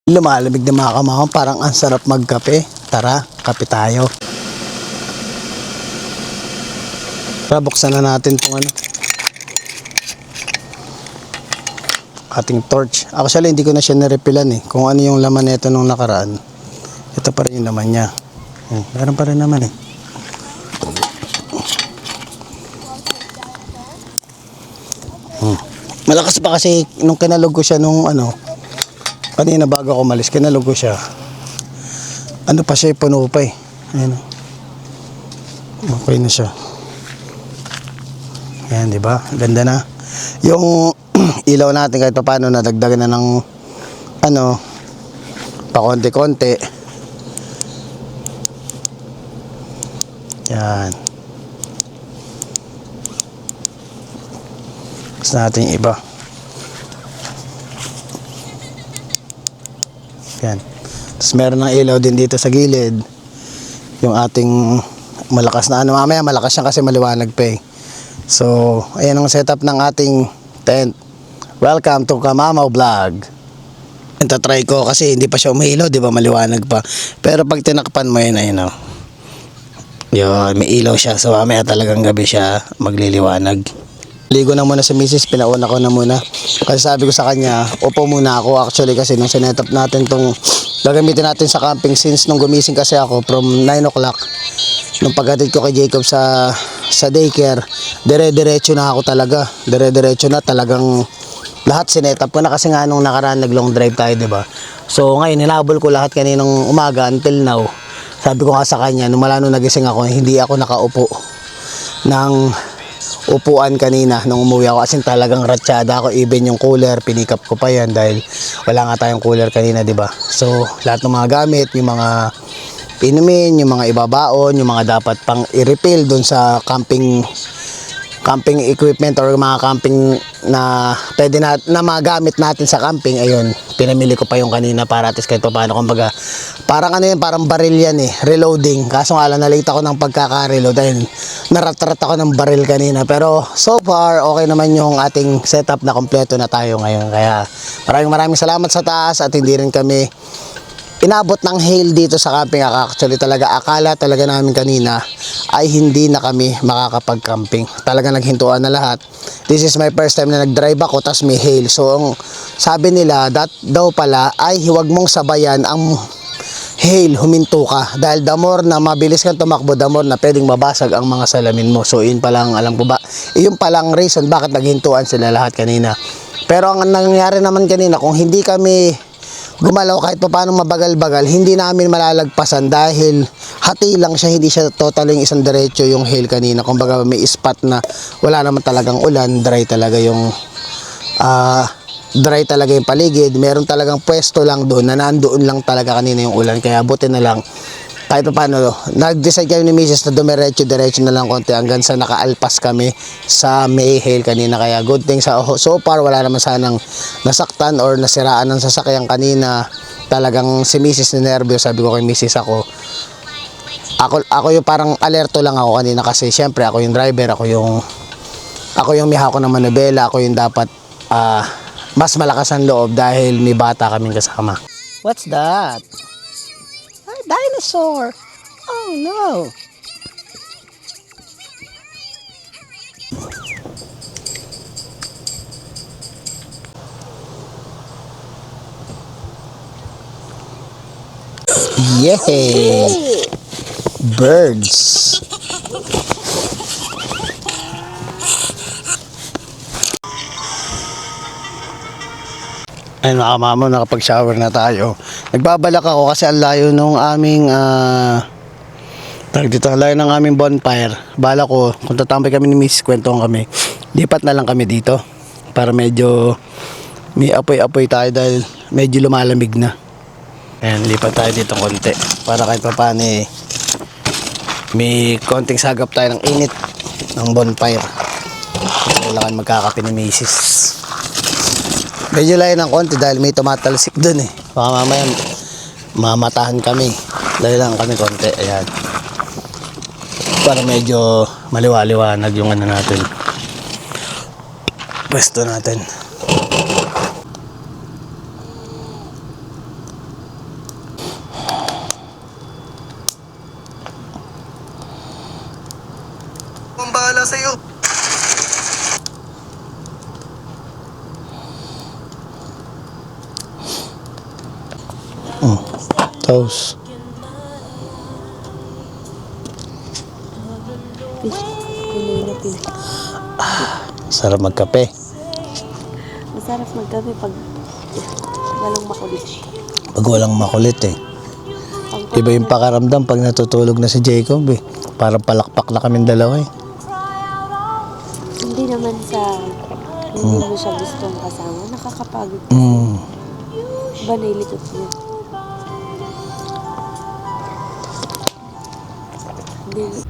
Lumalamig na mga kamahon, parang ang sarap magkape. Tara, kape tayo. Tara, buksan na natin itong ating torch. Actually, hindi ko na siya narepilan kung ano yung laman nito nung nakaraan. Ito pa rin yung laman niya. Meron pa rin naman Malakas pa kasi nung kinalog ko siya nung kanina bago ako umalis, kinalog ko siya. Ano pa siya, puno pa Ayan. Okay na siya. Ayan, di ba? Ganda na. Yung ilaw natin kahit paano nadagdagan na ng pakonti-konti. Yan. Gusto natin yung iba. Yan. Tapos meron ng ilaw din dito sa gilid. Yung ating malakas na mamaya malakas yan kasi maliwanag pa So, ayan ang setup ng ating tent. Welcome to Kamamaw Vlog. Try ko kasi hindi pa siya umiilaw, di ba maliwanag pa. Pero pag tinakpan mo yun, yun, may ilaw siya. So, mamaya talagang gabi siya magliliwanag. Ligo na muna sa misis, pinauna ko na muna. Kasi sabi ko sa kanya, upo muna ako actually kasi nung sinetup natin tong gagamitin natin sa camping since nung gumising kasi ako from 9 o'clock. Nung paghatid ko kay Jacob sa daycare, dire-diretso na ako talaga. Dire-diretso na talagang lahat sinetup ko na kasi nga nung nakaraan nag-long drive tayo, diba? So ngayon, hinabol ko lahat kaninang umaga until now. Sabi ko nga sa kanya, nung nagising ako, hindi ako nakaupo. ng upuan kanina nung umuwi ako kasi talagang ratsyada ako. Even yung cooler, pinikap ko pa yan dahil wala nga tayong cooler kanina, di ba? So, lahat ng mga gamit, yung mga inumin, yung mga ibabaon, yung mga dapat pang i-refill dun sa camping equipment or mga camping na pwede na magamit natin sa camping, ayun, pinamili ko pa yung kanina para at least kahit paano, kumbaga, parang ano yun, parang baril yan eh, reloading. Kaso nga lang, nalate ako ng pagkaka-reload dahil narat-rat ako ng baril kanina. Pero so far, okay naman yung ating setup na kompleto na tayo ngayon. Kaya maraming salamat sa taas at hindi rin kami inabot ng hail dito sa camping. Actually talaga, akala talaga namin kanina ay hindi na kami makakapag-camping. Talaga naghintuan na lahat. This is my first time na nag-drive ako tas may hail. So ang sabi nila, that daw pala ay huwag mong sabayan ang hail, huminto ka. Dahil the more na mabilis kang tumakbo, the more na pwedeng mabasag ang mga salamin mo. So yun palang, alam ko ba, yun palang reason bakit naghintuan sila lahat kanina. Pero ang nangyari naman kanina, kung hindi kami gumalaw kahit pa paano mabagal-bagal, hindi namin malalagpasan dahil hati lang siya, hindi siya totally isang diretso yung hail kanina. Kumbaga may spot na wala naman talagang ulan, dry talaga yung paligid. Meron talagang pwesto lang doon na nandoon lang talaga kanina yung ulan, kaya buti na lang kahit pa paano, nag-decide kami ni Mrs. na dumiretso-diretso na lang konti hanggang sa nakaalpas kami sa may hail kanina. Kaya good thing so far, wala naman sanang nasaktan or nasiraan ng sasakyan kanina. Talagang si Mrs. na nervous. Sabi ko kay Mrs. ako yung parang alerto lang ako kanina kasi syempre ako yung driver, ako yung may hako ng manubela, ako yung dapat mas malakas ang loob dahil may bata kaming kasama. What's that? Dinosaur! Oh no! Yay! Birds! Ayun mga mama, nakapag-shower na tayo. Nagbabalak ako kasi ang layo nung aming ang layo ng aming bonfire. Bala ko, kung tatambay kami ni Miss, kwentuhan kami, lipat na lang kami dito para medyo may apoy-apoy tayo dahil medyo lumalamig na. Ayan, lipat tayo dito konti para kahit pa paano may konting sagap tayo ng init ng bonfire. Kailangan magkakape ni Mrs. Medyo layo ng konti dahil may tumatalsik dun eh. Baka mamaya mamatahan kami. Layo lang kami konti. Ayan. Para medyo maliwa-liwanag yung ano natin. Pwesto natin. Ang bahala sa'yo. Toast. Sarap magkape. Masarap magkape pag walang makulit. Pag walang makulit eh. Iba yung pakaramdam pag natutulog na si Jacob eh. Parang palakpak na kaming dalawa eh. Hindi naman hindi mo siya gustong kasama. Nakakapagod. Ba nailikot niya? Hindi.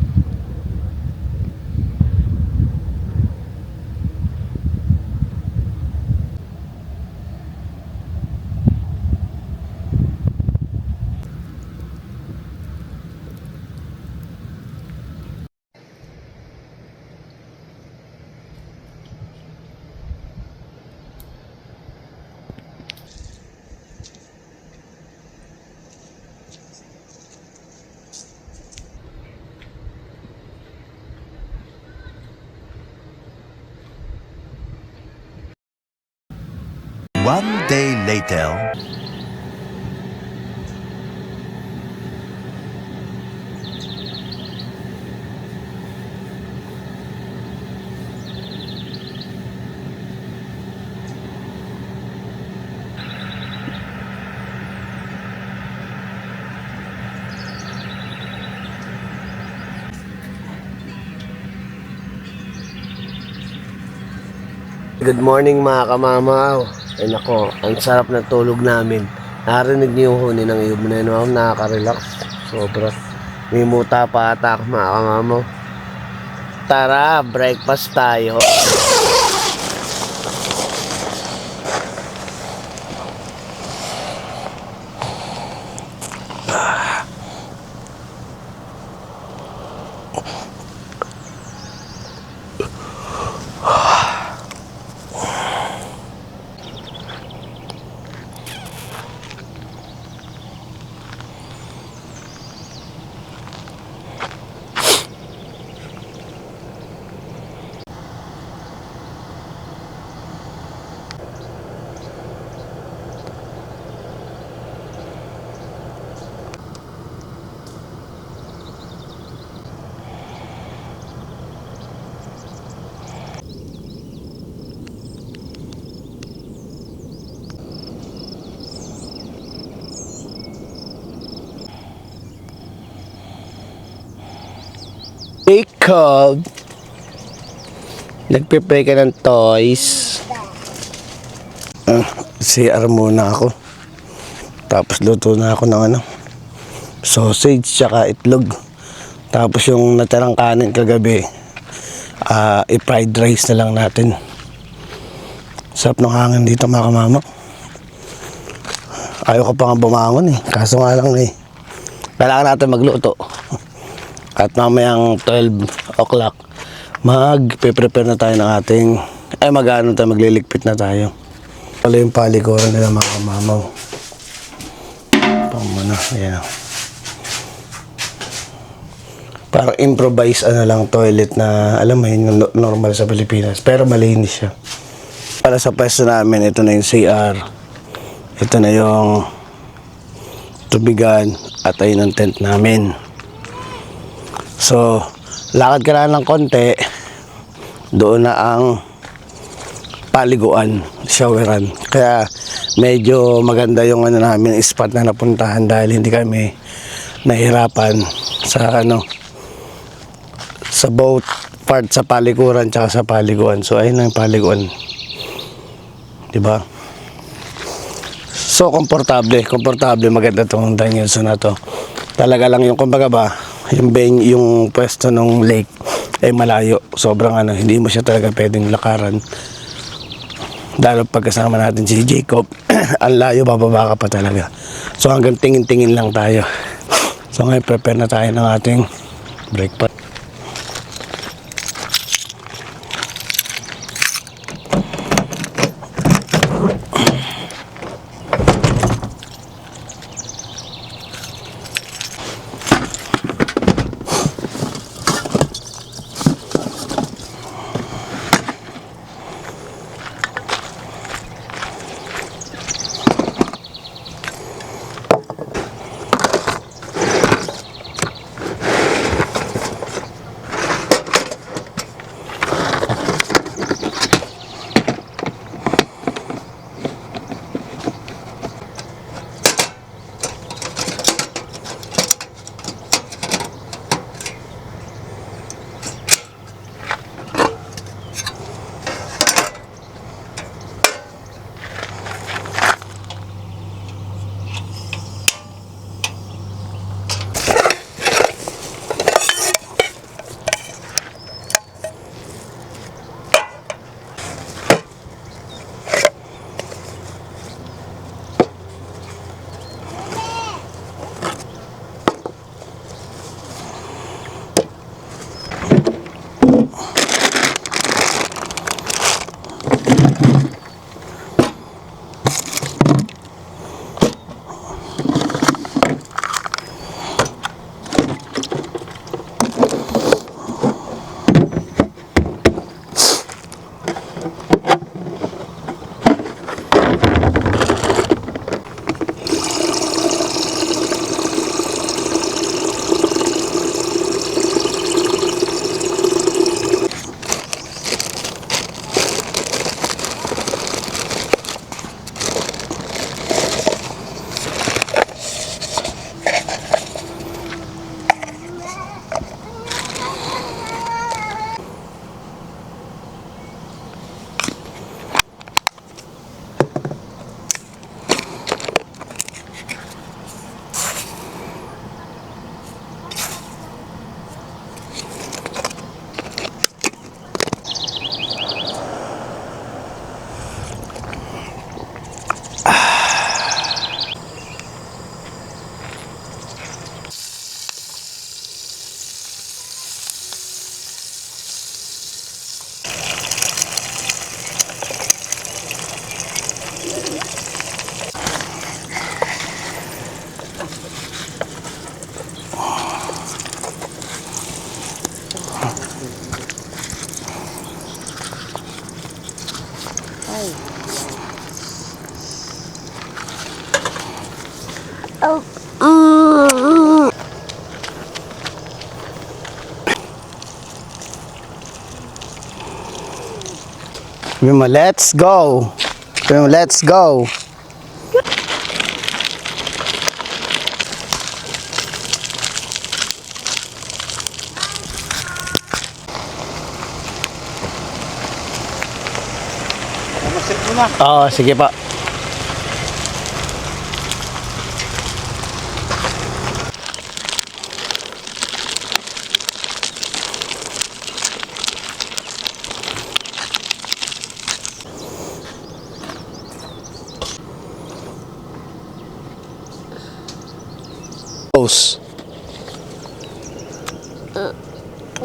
One day later. Good morning mga kamamaw. Ay nako, ang sarap na tulog namin. Narinig niyo yung huni ng ibon na yun, ma'am. Nakaka-relax. Sobra. May muta pa ata mga kamamaw. Tara, breakfast tayo. Jacob, nagpe-play ka ng toys. CR muna ako. Tapos luto na ako ng sausage tsaka itlog. Tapos yung natirang kanin kagabi, i-fried rice na lang natin. Sarap ng hangin dito mga kamama. Ayaw ko pa nga bumangon kaso nga lang kailangan natin magluto. At mamayang 12 o'clock, magpe-prepare na tayo ng ating, magliligpit na tayo. Pala yung palikuran nila mga kamamaw. Pamuna, ayan. Parang improvise lang toilet na, alam mo yun, normal sa Pilipinas. Pero malinis siya. Para sa pwesto namin, ito na yung CR. Ito na yung tubigan at ayun ang tent namin. So, lakad ka lang ng konti, doon na ang paliguan, showeran. Kaya medyo maganda yung namin spot na napuntahan dahil hindi kami nahirapan sa sa boat part sa palikuran tsaka sa paliguan. So, ayun na yung paliguan. Diba? So, komportable, maganda tong Danielson na to. Talaga lang yung kumbaga ba, yung pwesto ng lake ay malayo. Sobrang hindi mo siya talaga pwedeng lakaran. Dahil pagkasama natin si Jacob, ang layo, bababa ka pa talaga. So hanggang tingin-tingin lang tayo. So ngayon prepare na tayo ng ating breakfast. Let's go. Let's go. Oo, sige pa. Pose.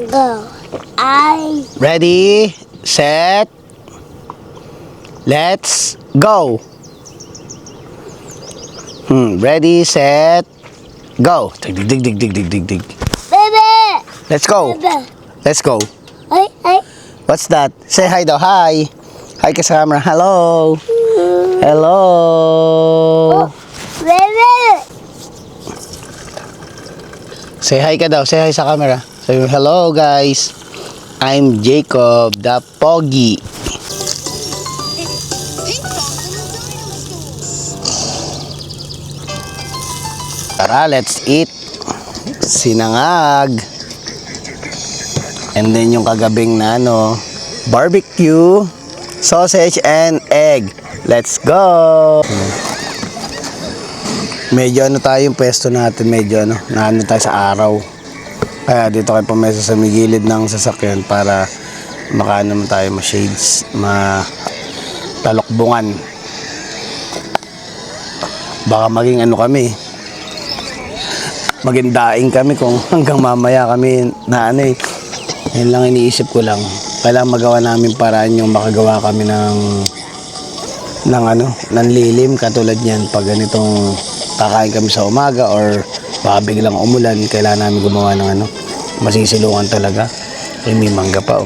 Go. I. Ready, set, let's go. Ready, set, go. Dig, dig, dig, dig, dig, dig, dig. Baby. Let's go. Baby. Let's go. Ay. What's that? Say hi daw. Hi. Hi ka sa camera. Hello. Hello. Baby. Say hi ka daw. Say hi sa camera. Say hello guys. I'm Jacob the Pogi. Tara, let's eat. Sinangag. And then yung kagabing na barbecue, sausage and egg. Let's go. Medyo tayo yung pwesto natin, medyo naano tayo sa araw. Kaya dito kayo pumesa sa may gilid ng sasakyan para makaano man tayo, ma-shades, matalokbungan. Baka maging kami, maging daing kami kung hanggang mamaya kami na yun lang iniisip ko lang. Kailangan magawa namin paraan yung makagawa kami ng lilim katulad niyan pag ganitong kakain kami sa umaga or baka biglang umulan, kailangan namin gumawa ng masisilungan talaga. May mangga pa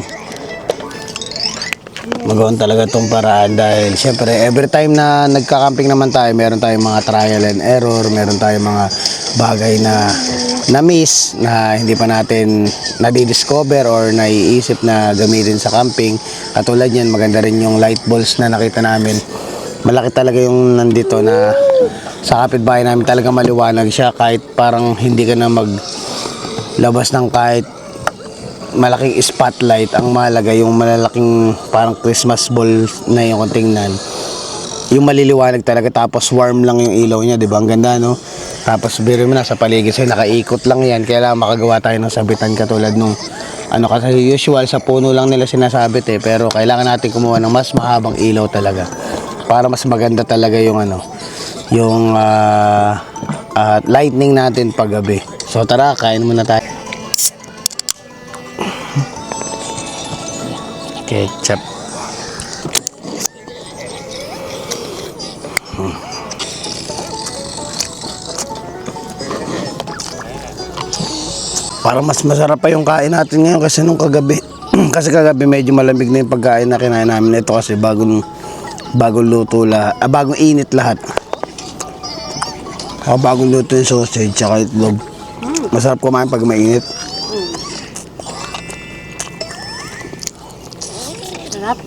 magawan talaga tong paraan dahil syempre every time na nagka-camping naman tayo, meron tayong mga trial and error, meron tayong mga bagay na na-miss na hindi pa natin nadi-discover or naiisip na gamitin sa camping. Katulad yan, maganda rin yung light bulbs na nakita namin. Malaki talaga yung nandito na sa kapitbahay namin, talaga maliwanag siya kahit parang hindi ka na maglabas ng kahit malaking spotlight. Ang mahalaga yung malalaking parang Christmas ball na yung tingnan, yung maliliwanag talaga, tapos warm lang yung ilaw niya, di ba? Ang ganda, tapos biro mo na sa paligid sa'yo, nakaikot lang yan, kaya makagawa tayo ng sabitan katulad nung kasi usual sa puno lang nila sinasabit pero kailangan natin kumuha ng mas mahabang ilaw talaga para mas maganda talaga yung yung lightning natin paggabi. So tara, kain muna tayo. Ketchup. Parang mas masarap pa yung kain natin ngayon kasi nung kagabi. Kasi kagabi medyo malamig na yung pagkain na kinain namin. Ito kasi bagong luto bagong init lahat. Bagong luto yung sausage tsaka itlog. Masarap kumain pag mainit. Sarap.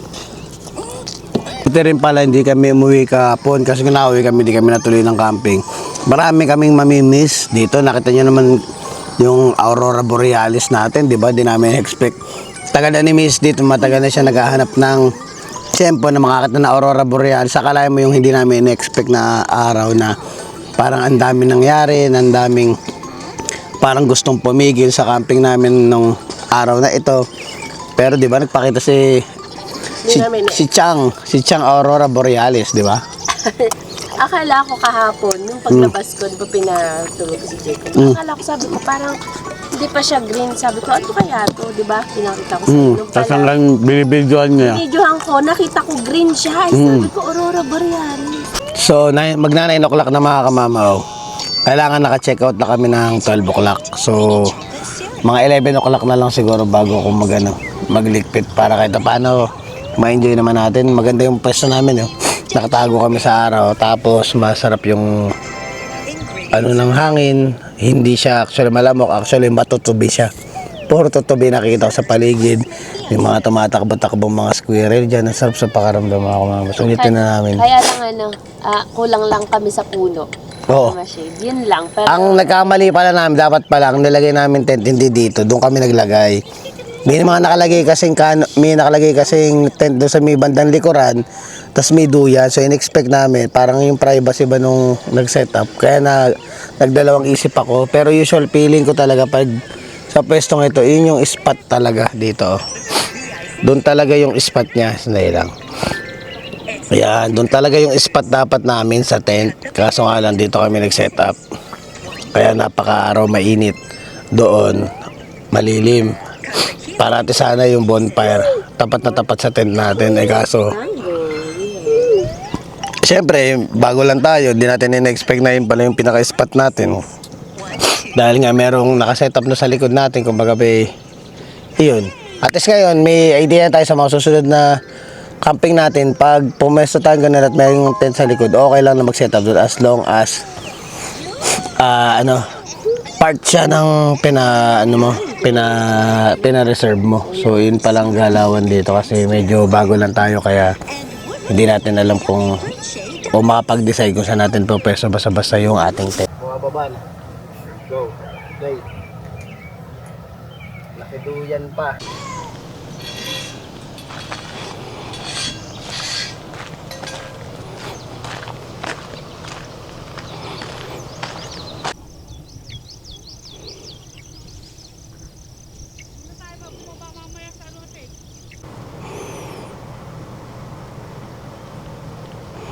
Buti rin pala hindi kami umuwi kahapon kasi kung nauwi kami, hindi kami natuloy ng camping. Marami kaming mamimiss dito. Nakita nyo naman yung Aurora Borealis natin, di ba? Di namin expect. Tagal na ni Miss dito, matagal na siya naghahanap ng tiyempo na makakita na Aurora Borealis. Akalain mo yung hindi namin expect na araw na parang ang daming nangyari, ang daming parang gustong pumigil sa camping namin nung araw na ito. Pero di ba nagpakita si Chang Aurora Borealis, di ba? Akala ko kahapon, nung paglabas ko, di ba pinatulog si Jacob? Akala ko, sabi ko, parang hindi pa siya green. Sabi ko, ano kaya to? Di ba? Pinakita ko sa inyo. Tapos hanggang binibidyoan niya. Videohan ko, nakita ko green siya. Sabi ko, Aurora Borealis. So, magna 9 o'clock na mga kamamaw. Kailangan naka-check out na kami ng 12 o'clock. So, mga 11 o'clock na lang siguro bago ako magligpit para kahit paano ma-enjoy naman natin. Maganda yung pwesto namin. Nakatago kami sa araw. Tapos, masarap yung ano ng hangin, hindi siya actually malamok, actually matutubi siya. Puro tutubi nakikita ko sa paligid. Yung mga tumatakbo-takbong mga squirrel dyan, ang sarap sa pakaramdam mga kumama. Sulitin na namin. Kaya lang kulang lang kami sa puno. Oo. Ma-shade. Yun lang. Pero, Ang nagkamali pala namin, dapat pala, ang nilagay namin tent hindi dito, doon kami naglagay. May nakalagay kasing tent doon sa may bandang likuran, tapos may duyan, so in-expect namin, parang yung privacy ba nung nag-setup, kaya nagdalawang isip ako, pero usual feeling ko talaga pag sa pwestong ito, yun yung spot talaga dito. Doon talaga yung spot niya, sandali lang. Ayan, doon talaga yung spot dapat namin sa tent, kaso nga lang dito kami nag-setup. Kaya napaka-araw mainit doon, malilim. Parati sana yung bonfire, tapat na tapat sa tent natin, kaso siyempre, bago lang tayo, di natin in-expect na yun pala yung pinaka-spot natin. Dahil nga merong nakasetup na sa likod natin, kumbaga yun. At least ngayon, may idea tayo sa mga susunod na camping natin. Pag pumesto tayo ganun at mayroong tent sa likod, okay lang na mag-setup doon as long as part siya ng pina-reserve mo. So yun palang galawan dito kasi medyo bago lang tayo kaya hindi natin alam kung o makapag-decide kung saan natin po pwesto basta-basta yung ating tent. Bumababa na. Go. Play. Nakiduyan pa.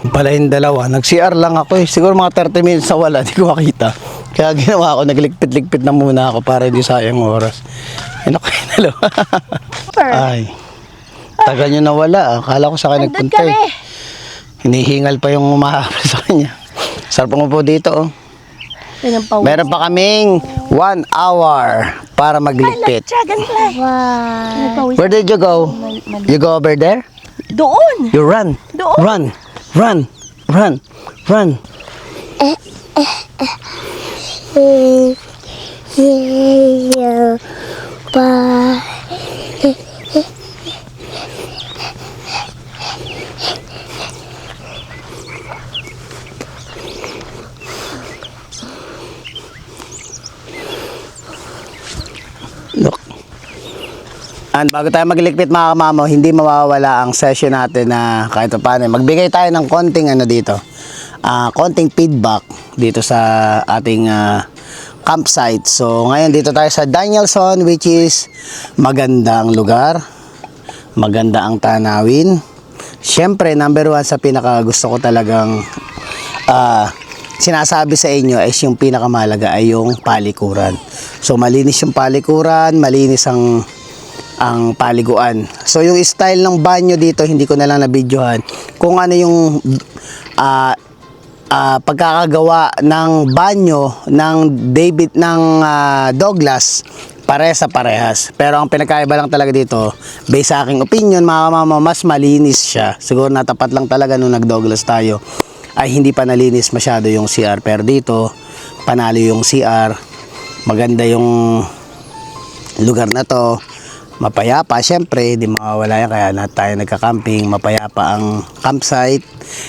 Pala yung dalawa, nag-CR lang ako siguro mga 30 minutes sa wala, di ko makita. Kaya ginawa ko, nagligpit-ligpit na muna ako para hindi sayang oras. Ano kayo dalawa? Ay, tagal nyo nawala, akala ko sa akin nagpunta Hinihingal pa yung umahabol sa kanya. Sarap mo po dito Meron pa kaming 1 hour para magligpit. Wow. Where did you go? You go over there? doon! You run. Doon. Run. Run. Run. Run. Bye. Look. And bago tayo magligpit mga kamamo, hindi mawawala ang session natin na kahit paano. Magbigay tayo ng konting dito. Konting feedback dito sa ating campsite. So ngayon dito tayo sa Danielson, which is magandang lugar. Maganda ang tanawin. Siyempre, number 1 sa pinaka gusto ko talagang sinasabi sa inyo is yung pinakamahalaga ay yung palikuran. So malinis yung palikuran, malinis ang paliguan. So yung style ng banyo dito hindi ko na lang na-videohan. Kung ano yung pagkakagawa ng banyo ng Douglas, parehas sa parehas. Pero ang pinakaiba lang talaga dito, based sa aking opinion, mga kamama, mas malinis siya. Siguro natapat lang talaga nung nag-Douglas tayo ay hindi pa nalinis masyado yung CR, pero dito panalo yung CR. Maganda yung lugar na to, mapayapa, syempre di mawawala yan, kaya tayo nagka-camping, mapayapa ang campsite.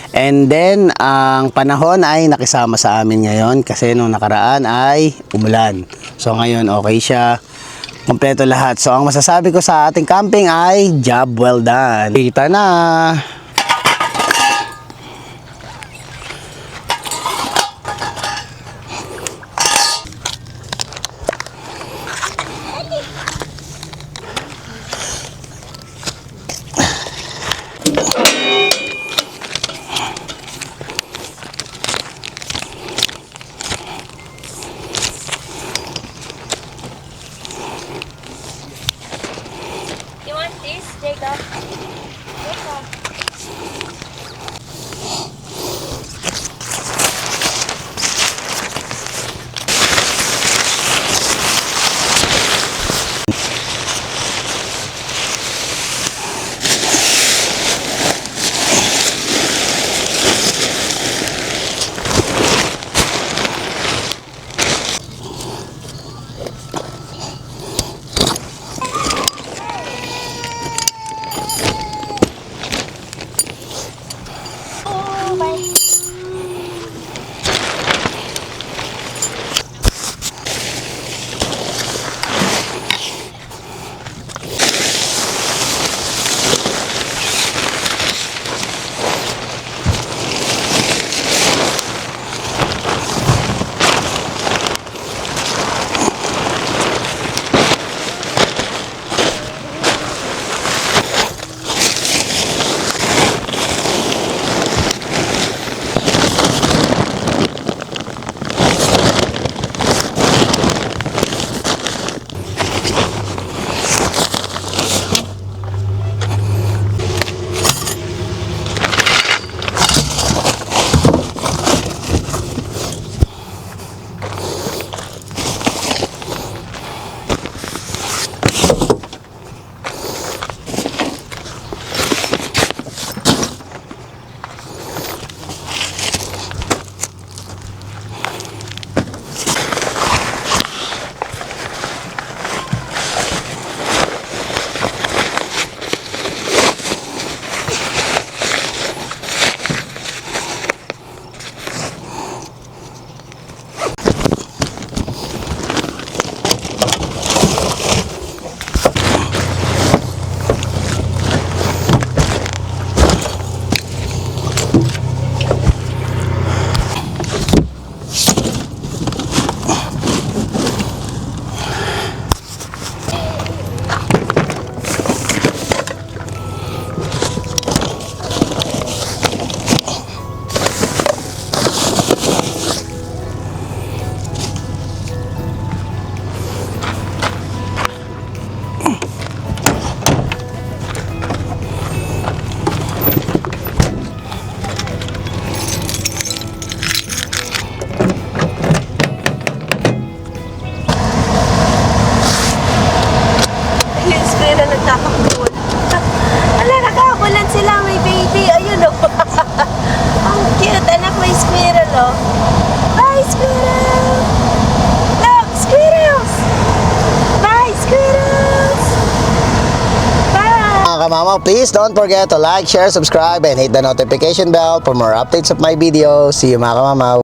And then ang panahon ay nakisama sa amin ngayon kasi nung nakaraan ay umulan, so ngayon okay siya, kompleto lahat. So ang masasabi ko sa ating camping ay job well done. Kita na. You want this, Jacob? yung squirrel nagtatakbo. Wala, nakakulan sila. May baby. Ayun o. Ang cute. Anak, may squirrel o. Bye, squirrel! Look, squirrels! Bye, squirrels! Bye! Mga kamamaw, please don't forget to like, share, subscribe, and hit the notification bell for more updates of my videos. See you mga kamamaw.